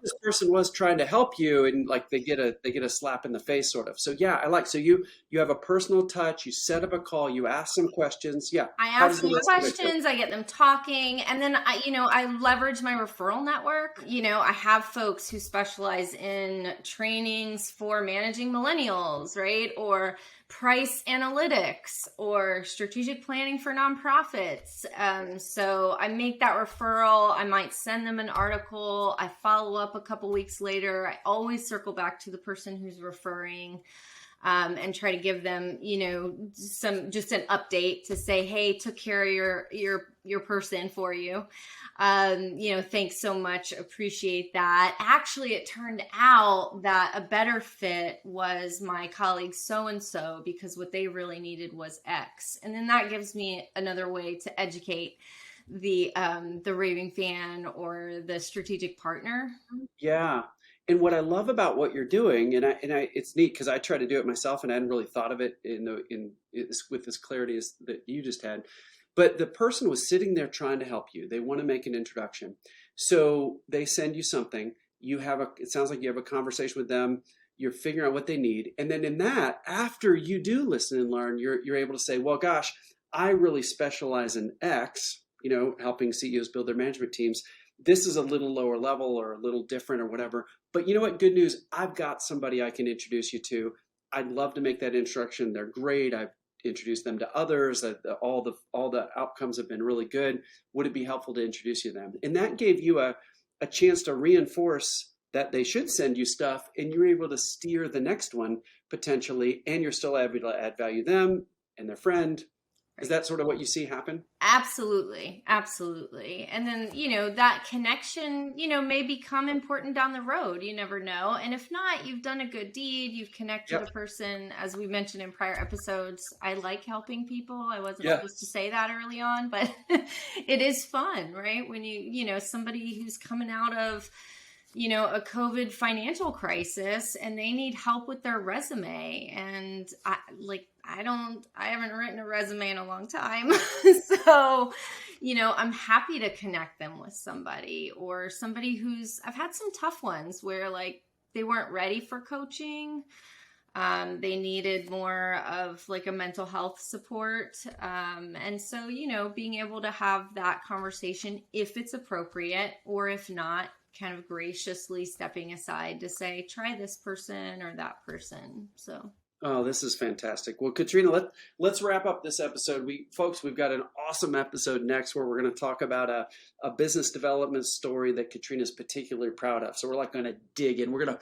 S1: This person was trying to help you, and like they get a slap in the face, sort of. So yeah, so you have a personal touch. You set up a call. You ask some questions. Yeah.
S2: I ask them questions. I get them talking, and then I leverage my referral network. I have folks who specialize in trainings for managing millennials, right? Or price analytics or strategic planning for nonprofits. So I make that referral. I might send them an article. I follow up a couple weeks later. I always circle back to the person who's referring. And try to give them, just an update to say, hey, took care of your person for you. Thanks so much. Appreciate that. Actually, it turned out that a better fit was my colleague so-and-so, because what they really needed was X. And then that gives me another way to educate the raving fan or the strategic partner.
S1: Yeah. And what I love about what you're doing, and it's neat because I try to do it myself, and I hadn't really thought of it with this clarity as that you just had. But the person was sitting there trying to help you. They want to make an introduction, so they send you something. It sounds like you have a conversation with them. You're figuring out what they need, and then in that, after you do listen and learn, you're able to say, well, gosh, I really specialize in X. Helping CEOs build their management teams. This is a little lower level or a little different or whatever. But you know what? Good news. I've got somebody I can introduce you to. I'd love to make that introduction. They're great. I've introduced them to others. All the outcomes have been really good. Would it be helpful to introduce you to them? And that gave you a chance to reinforce that they should send you stuff, and you're able to steer the next one potentially, and you're still able to add value to them and their friend. Is that sort of what you see happen?
S2: Absolutely. Absolutely. And then, that connection, may become important down the road. You never know. And if not, you've done a good deed. You've connected a person. As we mentioned in prior episodes, I like helping people. I wasn't supposed to say that early on, but it is fun, right? When somebody who's coming out of, a COVID financial crisis and they need help with their resume. And I haven't written a resume in a long time. So, I'm happy to connect them with somebody or somebody I've had some tough ones where they weren't ready for coaching. They needed more of a mental health support. And so, being able to have that conversation if it's appropriate, or if not, kind of graciously stepping aside to say, try this person or that person. So.
S1: Oh, this is fantastic. Well, Katrina, let's wrap up this episode. We've got an awesome episode next where we're going to talk about a business development story that Katrina's particularly proud of. So we're like going to dig in. We're gonna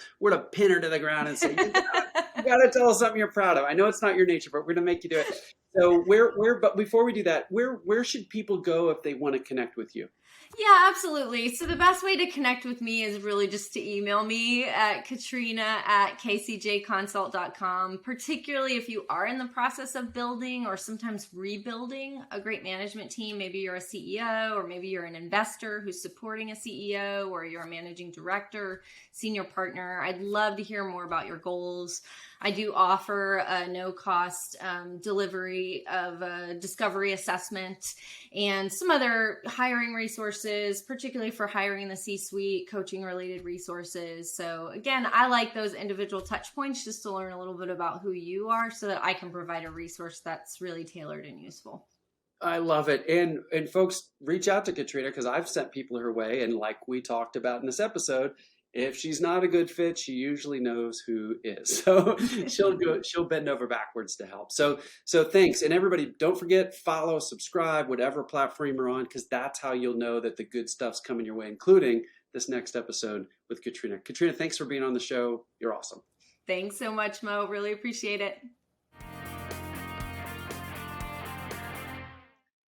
S1: pin her to the ground and say, you got to tell us something you're proud of. I know it's not your nature, but we're going to make you do it. So but before we do that, where should people go if they want to connect with you?
S2: Yeah, absolutely. So the best way to connect with me is really just to email me at katrina@kcjconsult.com, particularly if you are in the process of building or sometimes rebuilding a great management team. Maybe you're a CEO, or maybe you're an investor who's supporting a CEO, or you're a managing director, senior partner. I'd love to hear more about your goals. I do offer a no-cost delivery of a discovery assessment and some other hiring resources, particularly for hiring in the C-suite, coaching-related resources. So again, I like those individual touch points just to learn a little bit about who you are so that I can provide a resource that's really tailored and useful.
S1: I love it. And folks, reach out to Katrina because I've sent people her way. And like we talked about in this episode, if she's not a good fit, she usually knows who is. So she'll bend over backwards to help. So thanks. And everybody, don't forget, follow, subscribe, whatever platform you're on, because that's how you'll know that the good stuff's coming your way, including this next episode with Katrina. Katrina, thanks for being on the show. You're awesome.
S2: Thanks so much, Mo. Really appreciate it.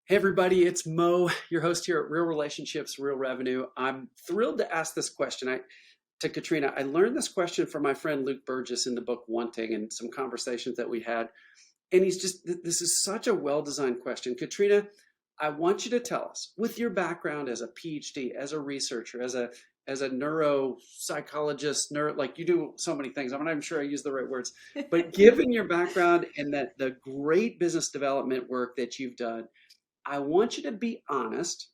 S1: Hey everybody, it's Mo, your host here at Real Relationships, Real Revenue. I'm thrilled to ask this question to Katrina. I learned this question from my friend Luke Burgess in the book Wanting and some conversations that we had. And this is such a well-designed question. Katrina, I want you to tell us, with your background as a PhD, as a researcher, as a neuropsychologist, like you do so many things. I'm not even sure I use the right words, but given your background and that the great business development work that you've done, I want you to be honest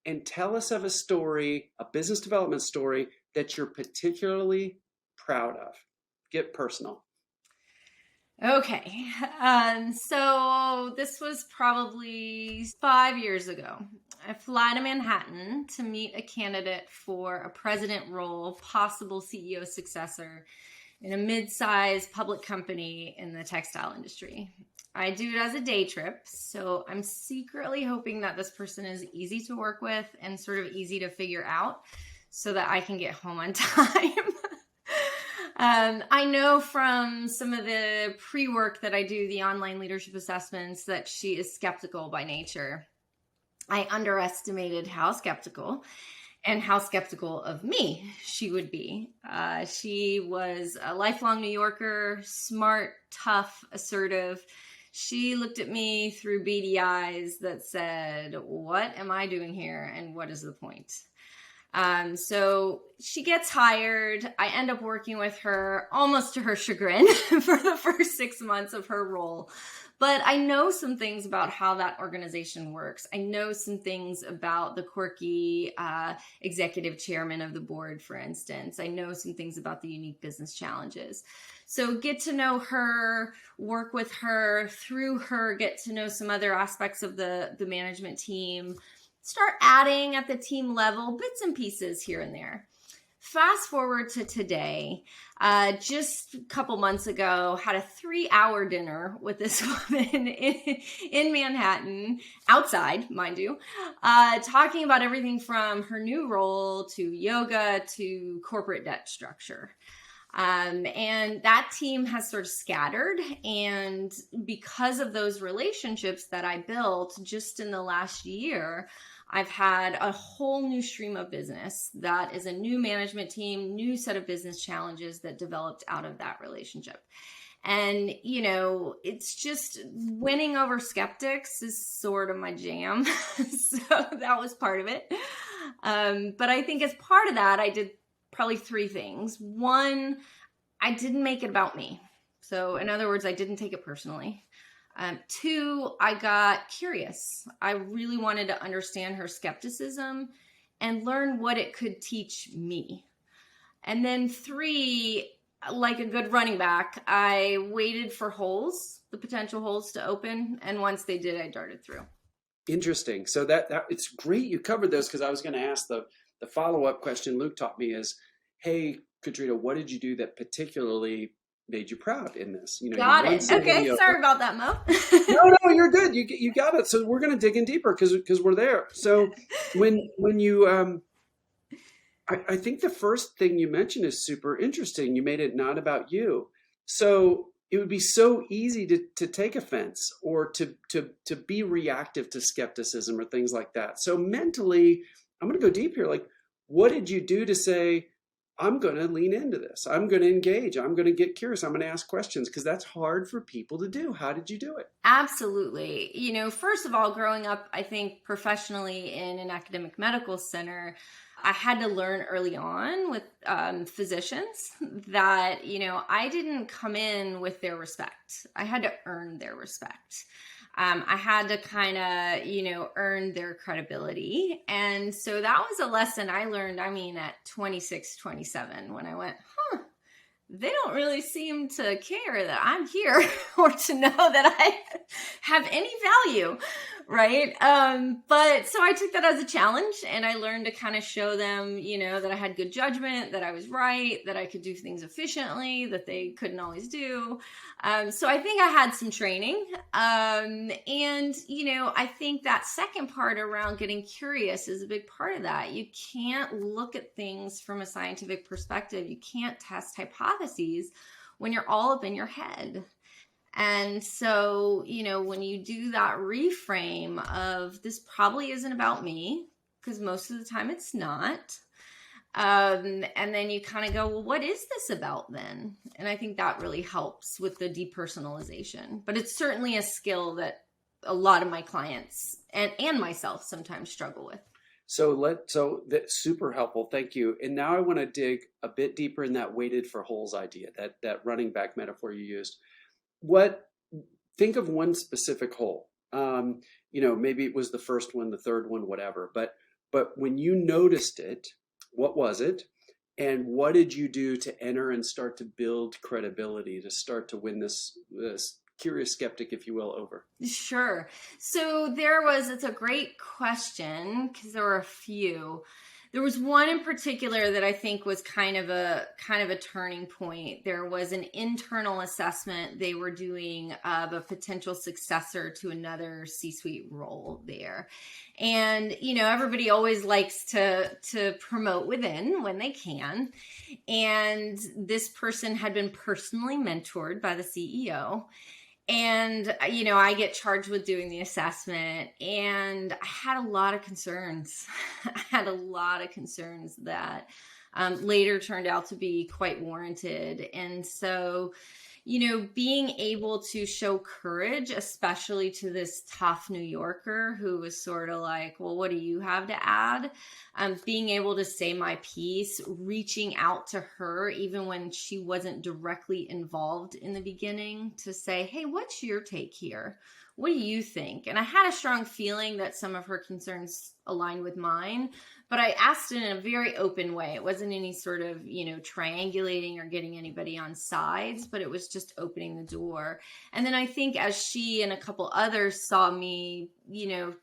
S1: and tell us of a story, a business development story that you're particularly proud of. Get personal.
S2: Okay. So this was probably 5 years ago. I fly to Manhattan to meet a candidate for a president role, possible CEO successor in a mid-sized public company in the textile industry. I do it as a day trip, so I'm secretly hoping that this person is easy to work with and sort of easy to figure out so that I can get home on time. I know from some of the pre-work that I do, the online leadership assessments, that she is skeptical by nature. I underestimated how skeptical and how skeptical of me she would be. She was a lifelong New Yorker, smart, tough, assertive. She looked at me through beady eyes that said, what am I doing here? And what is the point? So she gets hired. I end up working with her almost to her chagrin for the first 6 months of her role. But I know some things about how that organization works. I know some things about the quirky executive chairman of the board, for instance. I know some things about the unique business challenges. So get to know her, work with her, through her, get to know some other aspects of the management team, start adding at the team level bits and pieces here and there. Fast forward to today, just a couple months ago, had a 3-hour dinner with this woman in Manhattan, outside, mind you, talking about everything from her new role to yoga to corporate debt structure. And that team has sort of scattered. And because of those relationships that I built just in the last year, I've had a whole new stream of business that is a new management team, new set of business challenges that developed out of that relationship. And, you know, it's just winning over skeptics is sort of my jam. So that was part of it. But I think as part of that, I did probably 3 things. 1, I didn't make it about me. So in other words, I didn't take it personally. 2, I got curious. I really wanted to understand her skepticism and learn what it could teach me. And then 3, like a good running back, I waited for the potential holes to open. And once they did, I darted through.
S1: Interesting. So that it's great you covered those, because I was going to ask the follow-up question Luke taught me is, hey, Katrina, what did you do that particularly made you proud in this? You know, you
S2: Got
S1: won
S2: it. Okay,
S1: somebody over.
S2: sorry about that, Mo.
S1: No, you're good. You got it. So we're going to dig in deeper because we're there. So when you I think the first thing you mentioned is super interesting. You made it not about you. So it would be so easy to take offense or to be reactive to skepticism or things like that. So mentally, I'm going to go deep here. Like, what did you do to say, I'm going to lean into this? I'm going to engage. I'm going to get curious. I'm going to ask questions because that's hard for people to do. How did you do it?
S2: Absolutely. You know, first of all, growing up, I think professionally in an academic medical center, I had to learn early on with physicians that, you know, I didn't come in with their respect. I had to earn their respect. I had to kind of, you know, earn their credibility. And so that was a lesson I learned, I mean, at 26, 27, when I went, they don't really seem to care that I'm here or to know that I have any value, right? But so I took that as a challenge, and I learned to kind of show them, you know, that I had good judgment, that I was right, that I could do things efficiently, that they couldn't always do. So I think I had some training. And, you know, I think that second part around getting curious is a big part of that. You can't look at things from a scientific perspective. You can't test hypotheses when you're all up in your head. And so, you know, when you do that reframe of this probably isn't about me, because most of the time it's not. And then you kind of go, well, what is this about then? And I think that really helps with the depersonalization. But it's certainly a skill that a lot of my clients and myself sometimes struggle with.
S1: So that's super helpful. Thank you. And now I want to dig a bit deeper in that waited for holes idea, that running back metaphor you used. Think of one specific hole. You know, maybe it was the first one, the third one, whatever. But when you noticed it, what was it? And what did you do to enter and start to build credibility, to start to win this curious skeptic, if you will, over?
S2: Sure. So it's a great question because there were a few. There was one in particular that I think was kind of a turning point. There was an internal assessment they were doing of a potential successor to another C-suite role there. And, you know, everybody always likes to promote within when they can. And this person had been personally mentored by the CEO. And, you know, I get charged with doing the assessment, and I had a lot of concerns. I had a lot of concerns that later turned out to be quite warranted. And so, you know, being able to show courage, especially to this tough New Yorker who was sort of like, well, what do you have to add? Being able to say my piece, reaching out to her, even when she wasn't directly involved in the beginning, to say, hey, what's your take here? What do you think? And I had a strong feeling that some of her concerns aligned with mine, but I asked in a very open way. It wasn't any sort of, you know, triangulating or getting anybody on sides, but it was just opening the door. And then I think as she and a couple others saw me, you know,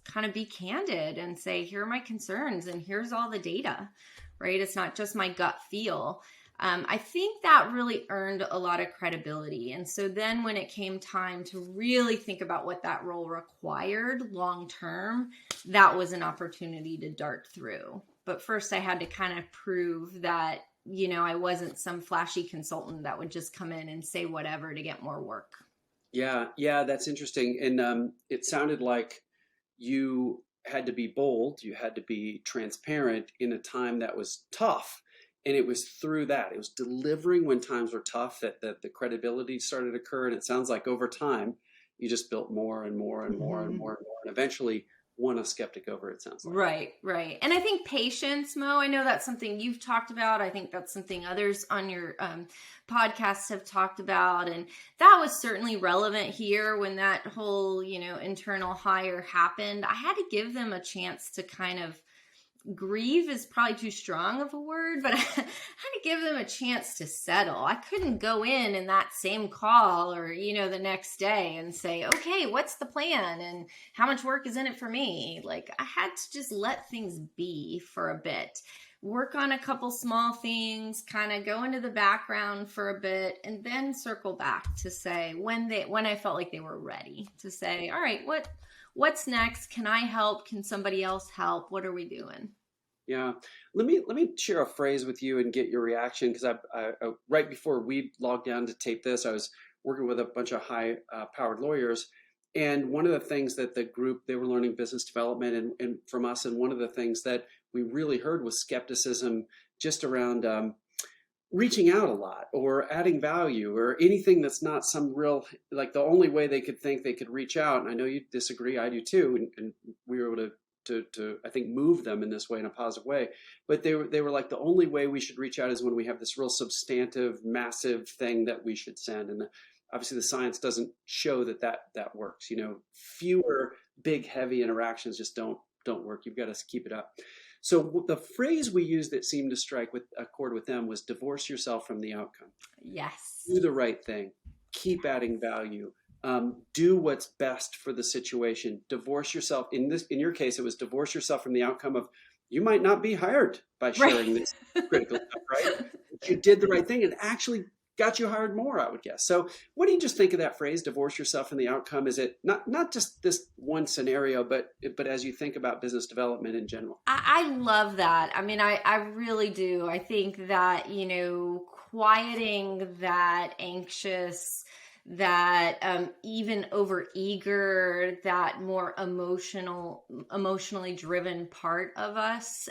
S2: kind of be candid and say, here are my concerns and here's all the data, right? It's not just my gut feel. I think that really earned a lot of credibility. And so then when it came time to really think about what that role required long term, that was an opportunity to dart through. But first I had to kind of prove that, you know, I wasn't some flashy consultant that would just come in and say whatever to get more work.
S1: Yeah, that's interesting. And it sounded like you had to be bold, you had to be transparent in a time that was tough. And it was through that, it was delivering when times were tough that the credibility started to occur. And it sounds like over time, you just built more and more and more and more and more, and eventually won a skeptic over, it sounds like.
S2: Right. And I think patience, Mo, I know that's something you've talked about. I think that's something others on your podcasts have talked about. And that was certainly relevant here when that whole, you know, internal hire happened. I had to give them a chance to kind of grieve is probably too strong of a word, but I had to give them a chance to settle. I couldn't go in that same call or, the next day and say, okay, what's the plan and how much work is in it for me? Like, I had to just let things be for a bit, work on a couple small things, kind of go into the background for a bit, and then circle back to say when I felt like they were ready to say, all right, what's next? Can I help? Can somebody else help? What are we doing?
S1: Yeah. Let me share a phrase with you and get your reaction, because I right before we logged down to tape this, I was working with a bunch of high powered lawyers. And one of the things that the group, they were learning business development and from us. And one of the things that we really heard was skepticism just around reaching out a lot or adding value or anything that's not some real, like the only way they could think they could reach out. And I know you disagree, I do too. And we were able to I think move them in this way, in a positive way. But they were like, the only way we should reach out is when we have this real substantive, massive thing that we should send. And obviously the science doesn't show that works. Fewer big, heavy interactions just don't work. You've got to keep it up. So the phrase we used that seemed to strike with a chord with them was divorce yourself from the outcome.
S2: Yes.
S1: Do the right thing. Keep adding value. Do what's best for the situation. Divorce yourself. In your case, it was divorce yourself from the outcome of, you might not be hired by sharing this critical stuff, right? But you did the right thing and actually got you hired more, I would guess. So what do you just think of that phrase, divorce yourself from the outcome? Is it not just this one scenario, but as you think about business development in general?
S2: I love that. I mean, I really do. I think that, quieting that anxious, that even overeager, that more emotionally driven part of us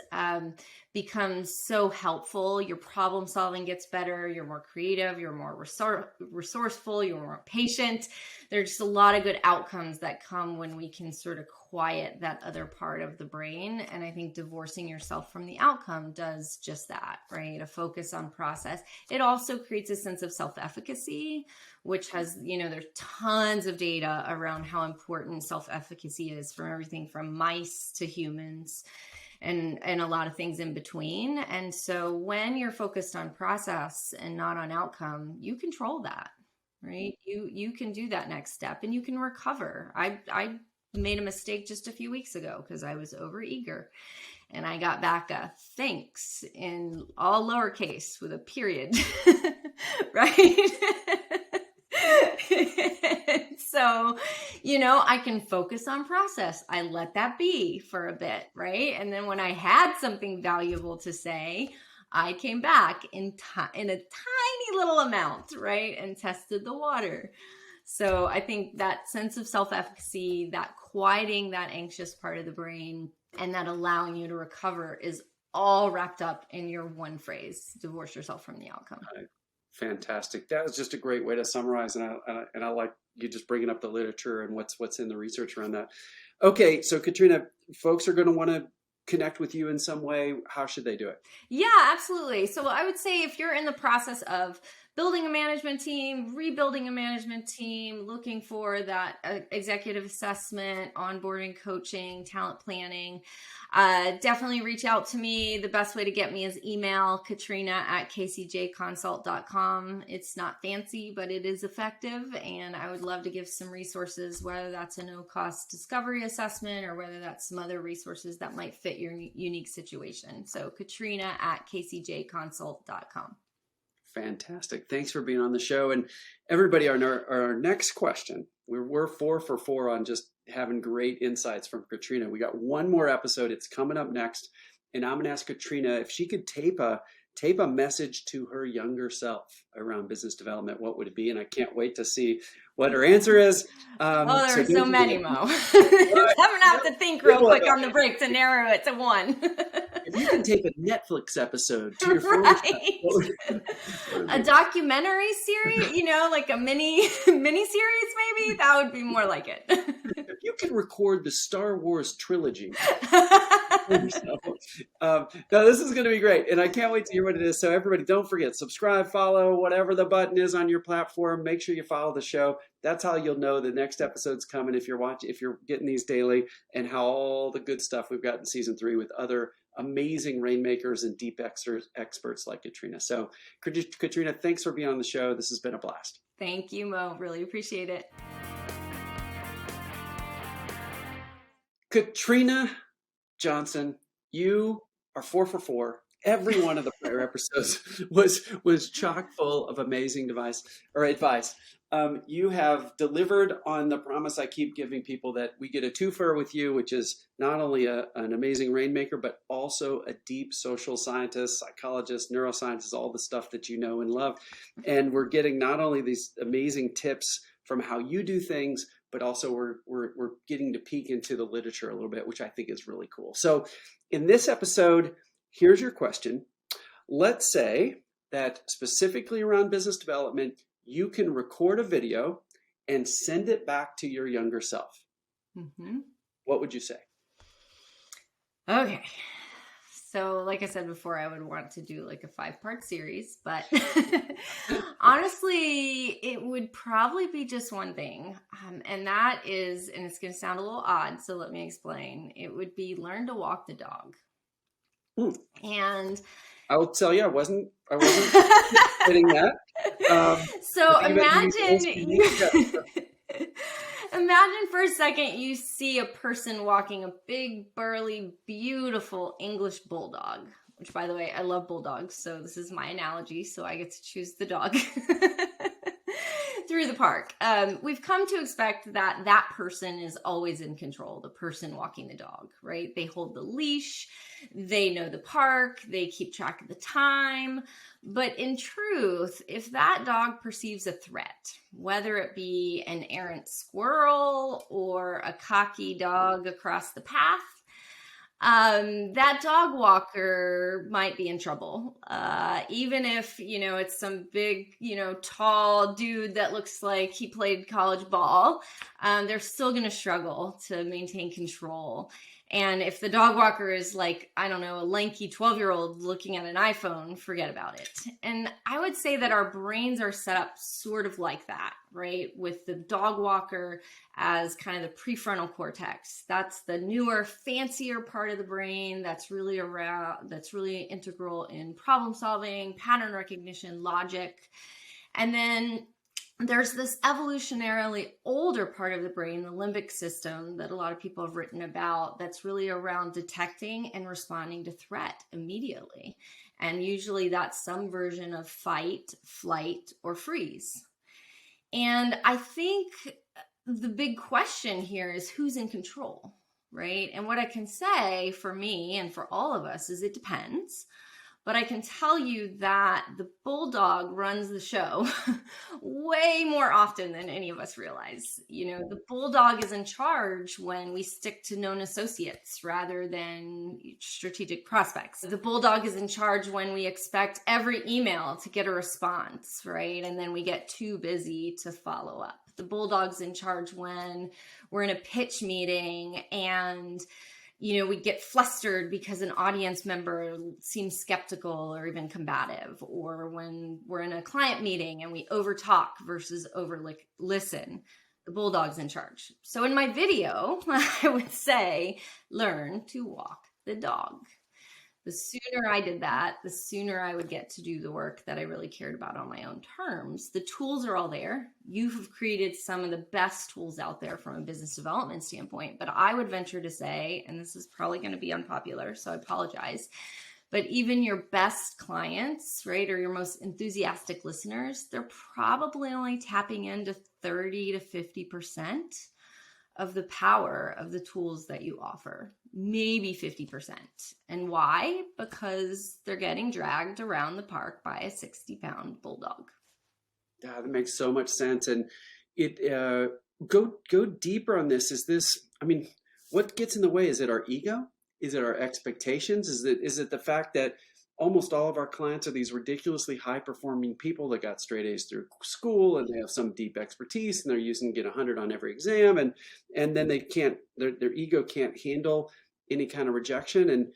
S2: becomes so helpful. Your problem solving gets better. You're more creative. You're more resourceful. You're more patient. There's just a lot of good outcomes that come when we can sort of quiet that other part of the brain. And I think divorcing yourself from the outcome does just that, right? A focus on process. It also creates a sense of self-efficacy, which has, there's tons of data around how important self-efficacy is from everything from mice to humans and a lot of things in between. And so when you're focused on process and not on outcome, you control that, right? You can do that next step and you can recover. I made a mistake just a few weeks ago because I was overeager. And I got back a thanks in all lowercase with a period, right? So, I can focus on process. I let that be for a bit, right? And then when I had something valuable to say, I came back in a tiny little amount, right? And tested the water. So I think that sense of self-efficacy, that quieting that anxious part of the brain, and that allowing you to recover is all wrapped up in your one phrase, divorce yourself from the outcome.
S1: Fantastic. That was just a great way to summarize. And I like you just bringing up the literature and what's in the research around that. Okay. So Katrina, folks are going to want to connect with you in some way. How should they do it?
S2: Yeah, absolutely. So I would say if you're in the process of building a management team, rebuilding a management team, looking for that executive assessment, onboarding, coaching, talent planning, definitely reach out to me. The best way to get me is email katrina@kcjconsult.com. It's not fancy, but it is effective. And I would love to give some resources, whether that's a no-cost discovery assessment or whether that's some other resources that might fit your unique situation. So katrina@kcjconsult.com.
S1: Fantastic. Thanks for being on the show. And everybody, our next question, we're 4 for 4 on just having great insights from Katrina. We got one more episode. It's coming up next. And I'm going to ask Katrina if she could tape a message to her younger self around business development. What would it be? And I can't wait to see what her answer is.
S2: There are so many, Mo. I'm going to have to think real quick on the break to narrow it to one.
S1: If you can take a Netflix episode to your phone,
S2: a documentary series, like a mini series, maybe that would be more like it.
S1: If you can record the Star Wars trilogy. No, this is going to be great. And I can't wait to hear what it is. So everybody, don't forget, subscribe, follow, whatever the button is on your platform. Make sure you follow the show. That's how you'll know the next episode's coming if you're getting these daily, and how all the good stuff we've got in season 3 with other amazing rainmakers and deep experts like Katrina. So Katrina, thanks for being on the show. This has been a blast.
S2: Thank you, Mo. Really appreciate it.
S1: Katrina Johnson, you are 4 for 4. Every one of the prior episodes was chock full of amazing advice. You have delivered on the promise I keep giving people that we get a twofer with you, which is not only an amazing rainmaker, but also a deep social scientist, psychologist, neuroscientist, all the stuff that you know and love. And we're getting not only these amazing tips from how you do things, but also we're getting to peek into the literature a little bit, which I think is really cool. So in this episode, here's your question. Let's say that specifically around business development, you can record a video and send it back to your younger self. Mm-hmm. What would you say?
S2: Okay. So like I said before, I would want to do like a 5-part series, but honestly, it would probably be just one thing. And that is, and it's going to sound a little odd, so let me explain. It would be learn to walk the dog. And
S1: I will tell you, I wasn't getting that.
S2: So imagine for a second you see a person walking a big, burly, beautiful English bulldog, which, by the way, I love bulldogs. So this is my analogy. So I get to choose the dog through the park. We've come to expect that that person is always in control, the person walking the dog, right? They hold the leash, they know the park, they keep track of the time. But in truth, if that dog perceives a threat, whether it be an errant squirrel or a cocky dog across the path, that dog walker might be in trouble. Even if, it's some big, tall dude that looks like he played college ball, they're still going to struggle to maintain control. And if the dog walker is like, I don't know, a lanky 12-year-old looking at an iPhone, forget about it. And I would say that our brains are set up sort of like that, right? With the dog walker as kind of the prefrontal cortex. That's the newer, fancier part of the brain that's really integral in problem solving, pattern recognition, logic. And then there's this evolutionarily older part of the brain, the limbic system, that a lot of people have written about, that's really around detecting and responding to threat immediately. And usually that's some version of fight, flight, or freeze. And I think the big question here is who's in control, right? And what I can say for me and for all of us is it depends. But I can tell you that the bulldog runs the show way more often than any of us realize. The bulldog is in charge when we stick to known associates rather than strategic prospects. The bulldog is in charge when we expect every email to get a response, right? And then we get too busy to follow up. The bulldog's in charge when we're in a pitch meeting and we get flustered because an audience member seems skeptical or even combative, or when we're in a client meeting and we overtalk versus listen. The bulldog's in charge. So in my video, I would say, learn to walk the dog. The sooner I did that, the sooner I would get to do the work that I really cared about on my own terms. The tools are all there. You have created some of the best tools out there from a business development standpoint, but I would venture to say, and this is probably going to be unpopular, so I apologize, but even your best clients, right, or your most enthusiastic listeners, they're probably only tapping into 30 to 50% of the power of the tools that you offer, maybe 50%. And why? Because they're getting dragged around the park by a 60-pound bulldog.
S1: Yeah, that makes so much sense. And it go deeper on this. What gets in the way? Is it our ego? Is it our expectations? Is it the fact that almost all of our clients are these ridiculously high-performing people that got straight A's through school and they have some deep expertise and they're using get 100 on every exam and then they can't, their ego can't handle any kind of rejection. And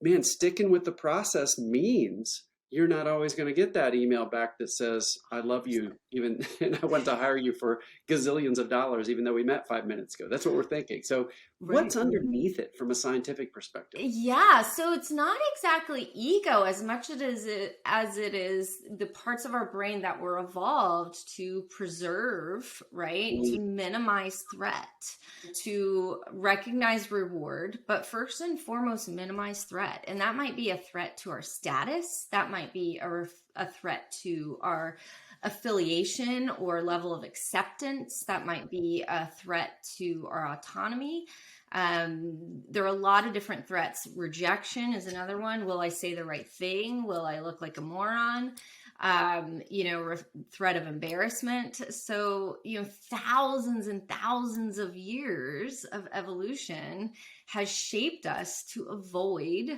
S1: man, sticking with the process means you're not always going to get that email back that says, I love you, even, and I want to hire you for gazillions of dollars, even though we met 5 minutes ago. That's what we're thinking. So
S2: Right.
S1: what's underneath it from a scientific perspective?
S2: Yeah, so it's not exactly ego as much as it is the parts of our brain that were evolved to preserve, right? To minimize threat, to recognize reward, but first and foremost, minimize threat. And that might be a threat to our status, that might be a threat to our affiliation or level of acceptance, that might be a threat to our autonomy. There are a lot of different threats. Rejection is another one. Will I say the right thing? Will I look like a moron? Threat of embarrassment. So, thousands and thousands of years of evolution has shaped us to avoid,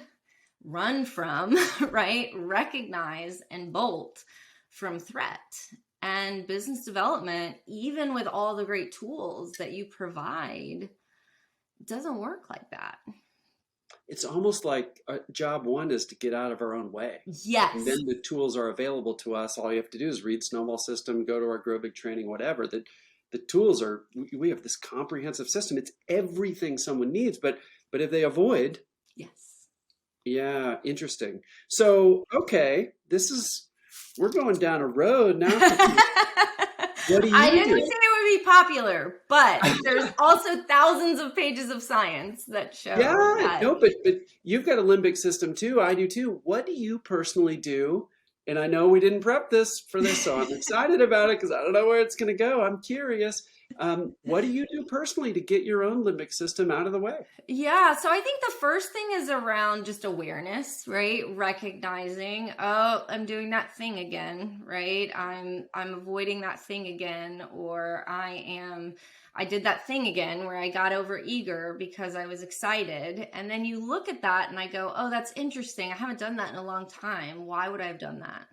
S2: run from, right? Recognize and bolt from threat. And business development, even with all the great tools that you provide, doesn't work like that.
S1: It's almost like job one is to get out of our own way.
S2: Yes.
S1: And then the tools are available to us. All you have to do is read Snowball System, go to our Grow Big training, whatever. The tools are, we have this comprehensive system. It's everything someone needs. But if they avoid.
S2: Yes.
S1: Yeah, interesting. So, okay, we're going down a road now. What do you
S2: I didn't
S1: do?
S2: say it would be popular, but there's also thousands of pages of science that show that.
S1: No, but you've got a limbic system too. I do too. What do you personally do? And I know we didn't prep this for this, so I'm excited about it because I don't know where it's going to go. I'm curious. What do you do personally to get your own limbic system out of the way?
S2: Yeah, so I think the first thing is around just awareness, right? Recognizing, oh, I'm doing that thing again, right? I'm avoiding that thing again, or I did that thing again where I got over eager because I was excited. And then you look at that and I go, oh, that's interesting. I haven't done that in a long time. Why would I have done that?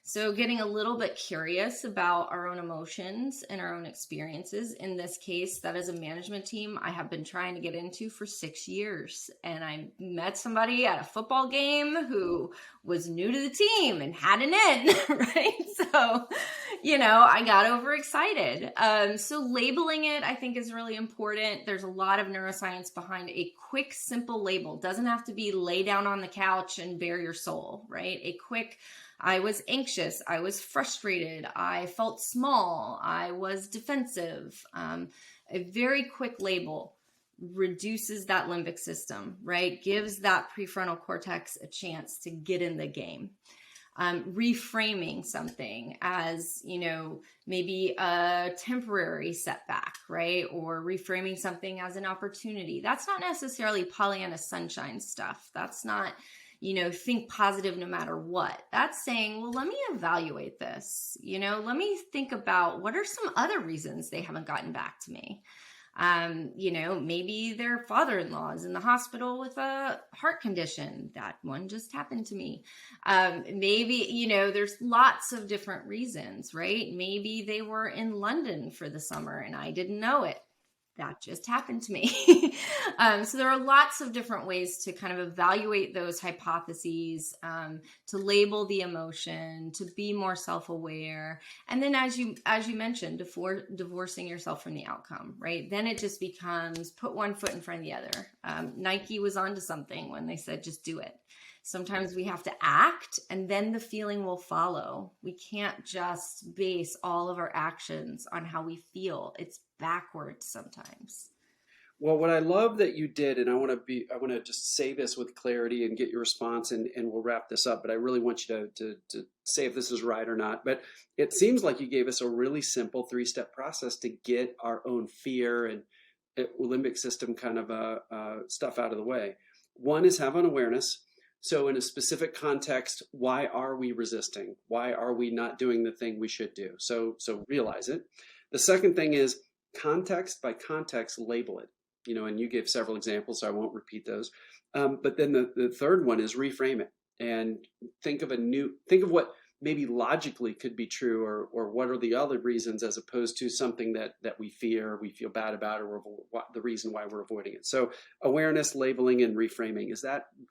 S2: So getting a little bit curious about our own emotions and our own experiences. In this case, that as a management team, I have been trying to get into for 6 years. And I met somebody at a football game who was new to the team and had an in, right? So, I got overexcited. So labeling it, I think, is really important. There's a lot of neuroscience behind a quick, simple label. Doesn't have to be lay down on the couch and bare your soul, right? A quick, I was anxious, I was frustrated, I felt small, I was defensive. A very quick label reduces that limbic system, right? Gives that prefrontal cortex a chance to get in the game. Reframing something as, maybe a temporary setback, right? Or reframing something as an opportunity. That's not necessarily Pollyanna sunshine stuff. That's not, think positive no matter what. That's saying, well, let me evaluate this. Let me think about what are some other reasons they haven't gotten back to me. Maybe their father-in-law is in the hospital with a heart condition. That one just happened to me. Maybe, there's lots of different reasons, right? Maybe they were in London for the summer and I didn't know it. That just happened to me. So there are lots of different ways to kind of evaluate those hypotheses, to label the emotion, to be more self-aware. And then as you mentioned, divorcing yourself from the outcome, right? Then it just becomes put one foot in front of the other. Nike was onto something when they said, just do it. Sometimes we have to act and then the feeling will follow. We can't just base all of our actions on how we feel. It's backwards sometimes.
S1: Well, what I love that you did, and I want to just say this with clarity and get your response, and we'll wrap this up. But I really want you to say if this is right or not. But it seems like you gave us a really simple 3-step process to get our own fear and limbic system kind of stuff out of the way. One is have an awareness. So in a specific context, why are we resisting? Why are we not doing the thing we should do? So realize it. The second thing is context by context, label it. And you gave several examples, so I won't repeat those. But then the third one is reframe it and think of what maybe logically could be true, or what are the other reasons, as opposed to something that we fear, we feel bad about, or the reason why we're avoiding it. So awareness, labeling, and reframing,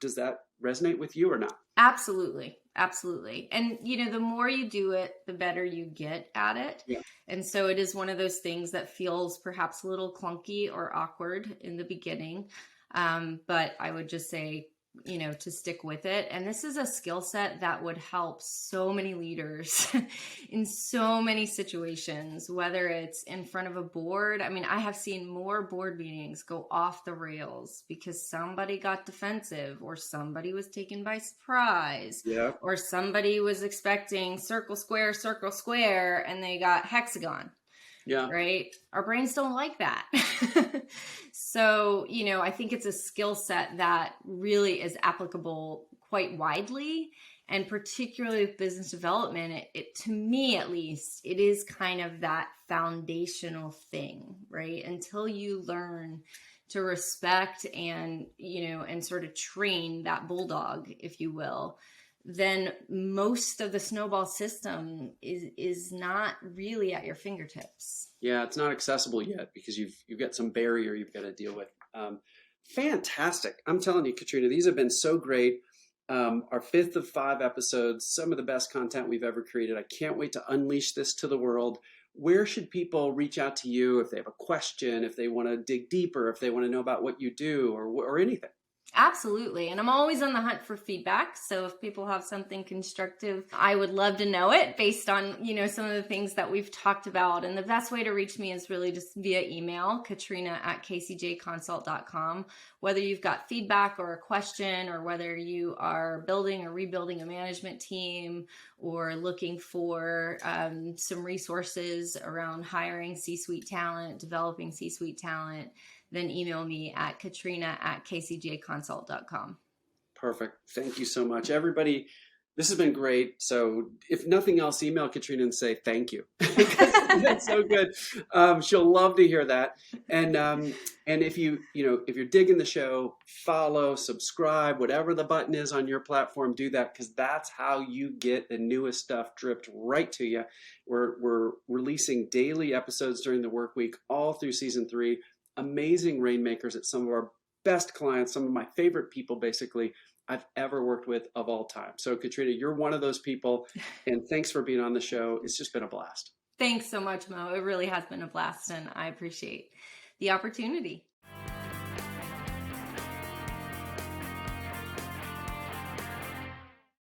S1: does that resonate with you or not?
S2: Absolutely. Absolutely. And, the more you do it, the better you get at it.
S1: Yeah.
S2: And so it is one of those things that feels perhaps a little clunky or awkward in the beginning. But I would just say, to stick with it. And this is a skill set that would help so many leaders in so many situations, whether it's in front of a board. I mean, I have seen more board meetings go off the rails because somebody got defensive, or somebody was taken by surprise,
S1: Yeah.
S2: or somebody was expecting circle, square, and they got hexagon.
S1: Yeah.
S2: Right? Our brains don't like that. So, I think it's a skill set that really is applicable quite widely, and particularly with business development, it to me at least, it is kind of that foundational thing, right? Until you learn to respect and, and sort of train that bulldog, if you will, then most of the snowball system is not really at your fingertips.
S1: Yeah, it's not accessible yet because you've got some barrier you've got to deal with. Fantastic. I'm telling you, Katrina, these have been so great. Our 5th of 5 episodes, some of the best content we've ever created. I can't wait to unleash this to the world. Where should people reach out to you if they have a question, if they want to dig deeper, if they want to know about what you do, or anything?
S2: Absolutely. And I'm always on the hunt for feedback. So if people have something constructive, I would love to know it based on, some of the things that we've talked about. And the best way to reach me is really just via email, Katrina@kcjconsult.com. Whether you've got feedback or a question, or whether you are building or rebuilding a management team, or looking for some resources around hiring C-suite talent, developing C-suite talent, then email me at Katrina@kcjconsult.com.
S1: Perfect. Thank you so much, everybody. This has been great. So if nothing else, email Katrina and say thank you. That's so good. She'll love to hear that. And if if you're digging the show, follow, subscribe, whatever the button is on your platform, do that, because that's how you get the newest stuff dripped right to you. We're releasing daily episodes during the work week all through season 3. Amazing rainmakers at some of our best clients, some of my favorite people, basically, I've ever worked with of all time. So Katrina, you're one of those people, and thanks for being on the show. It's just been a blast.
S2: Thanks so much, Mo. It really has been a blast, and I appreciate the opportunity.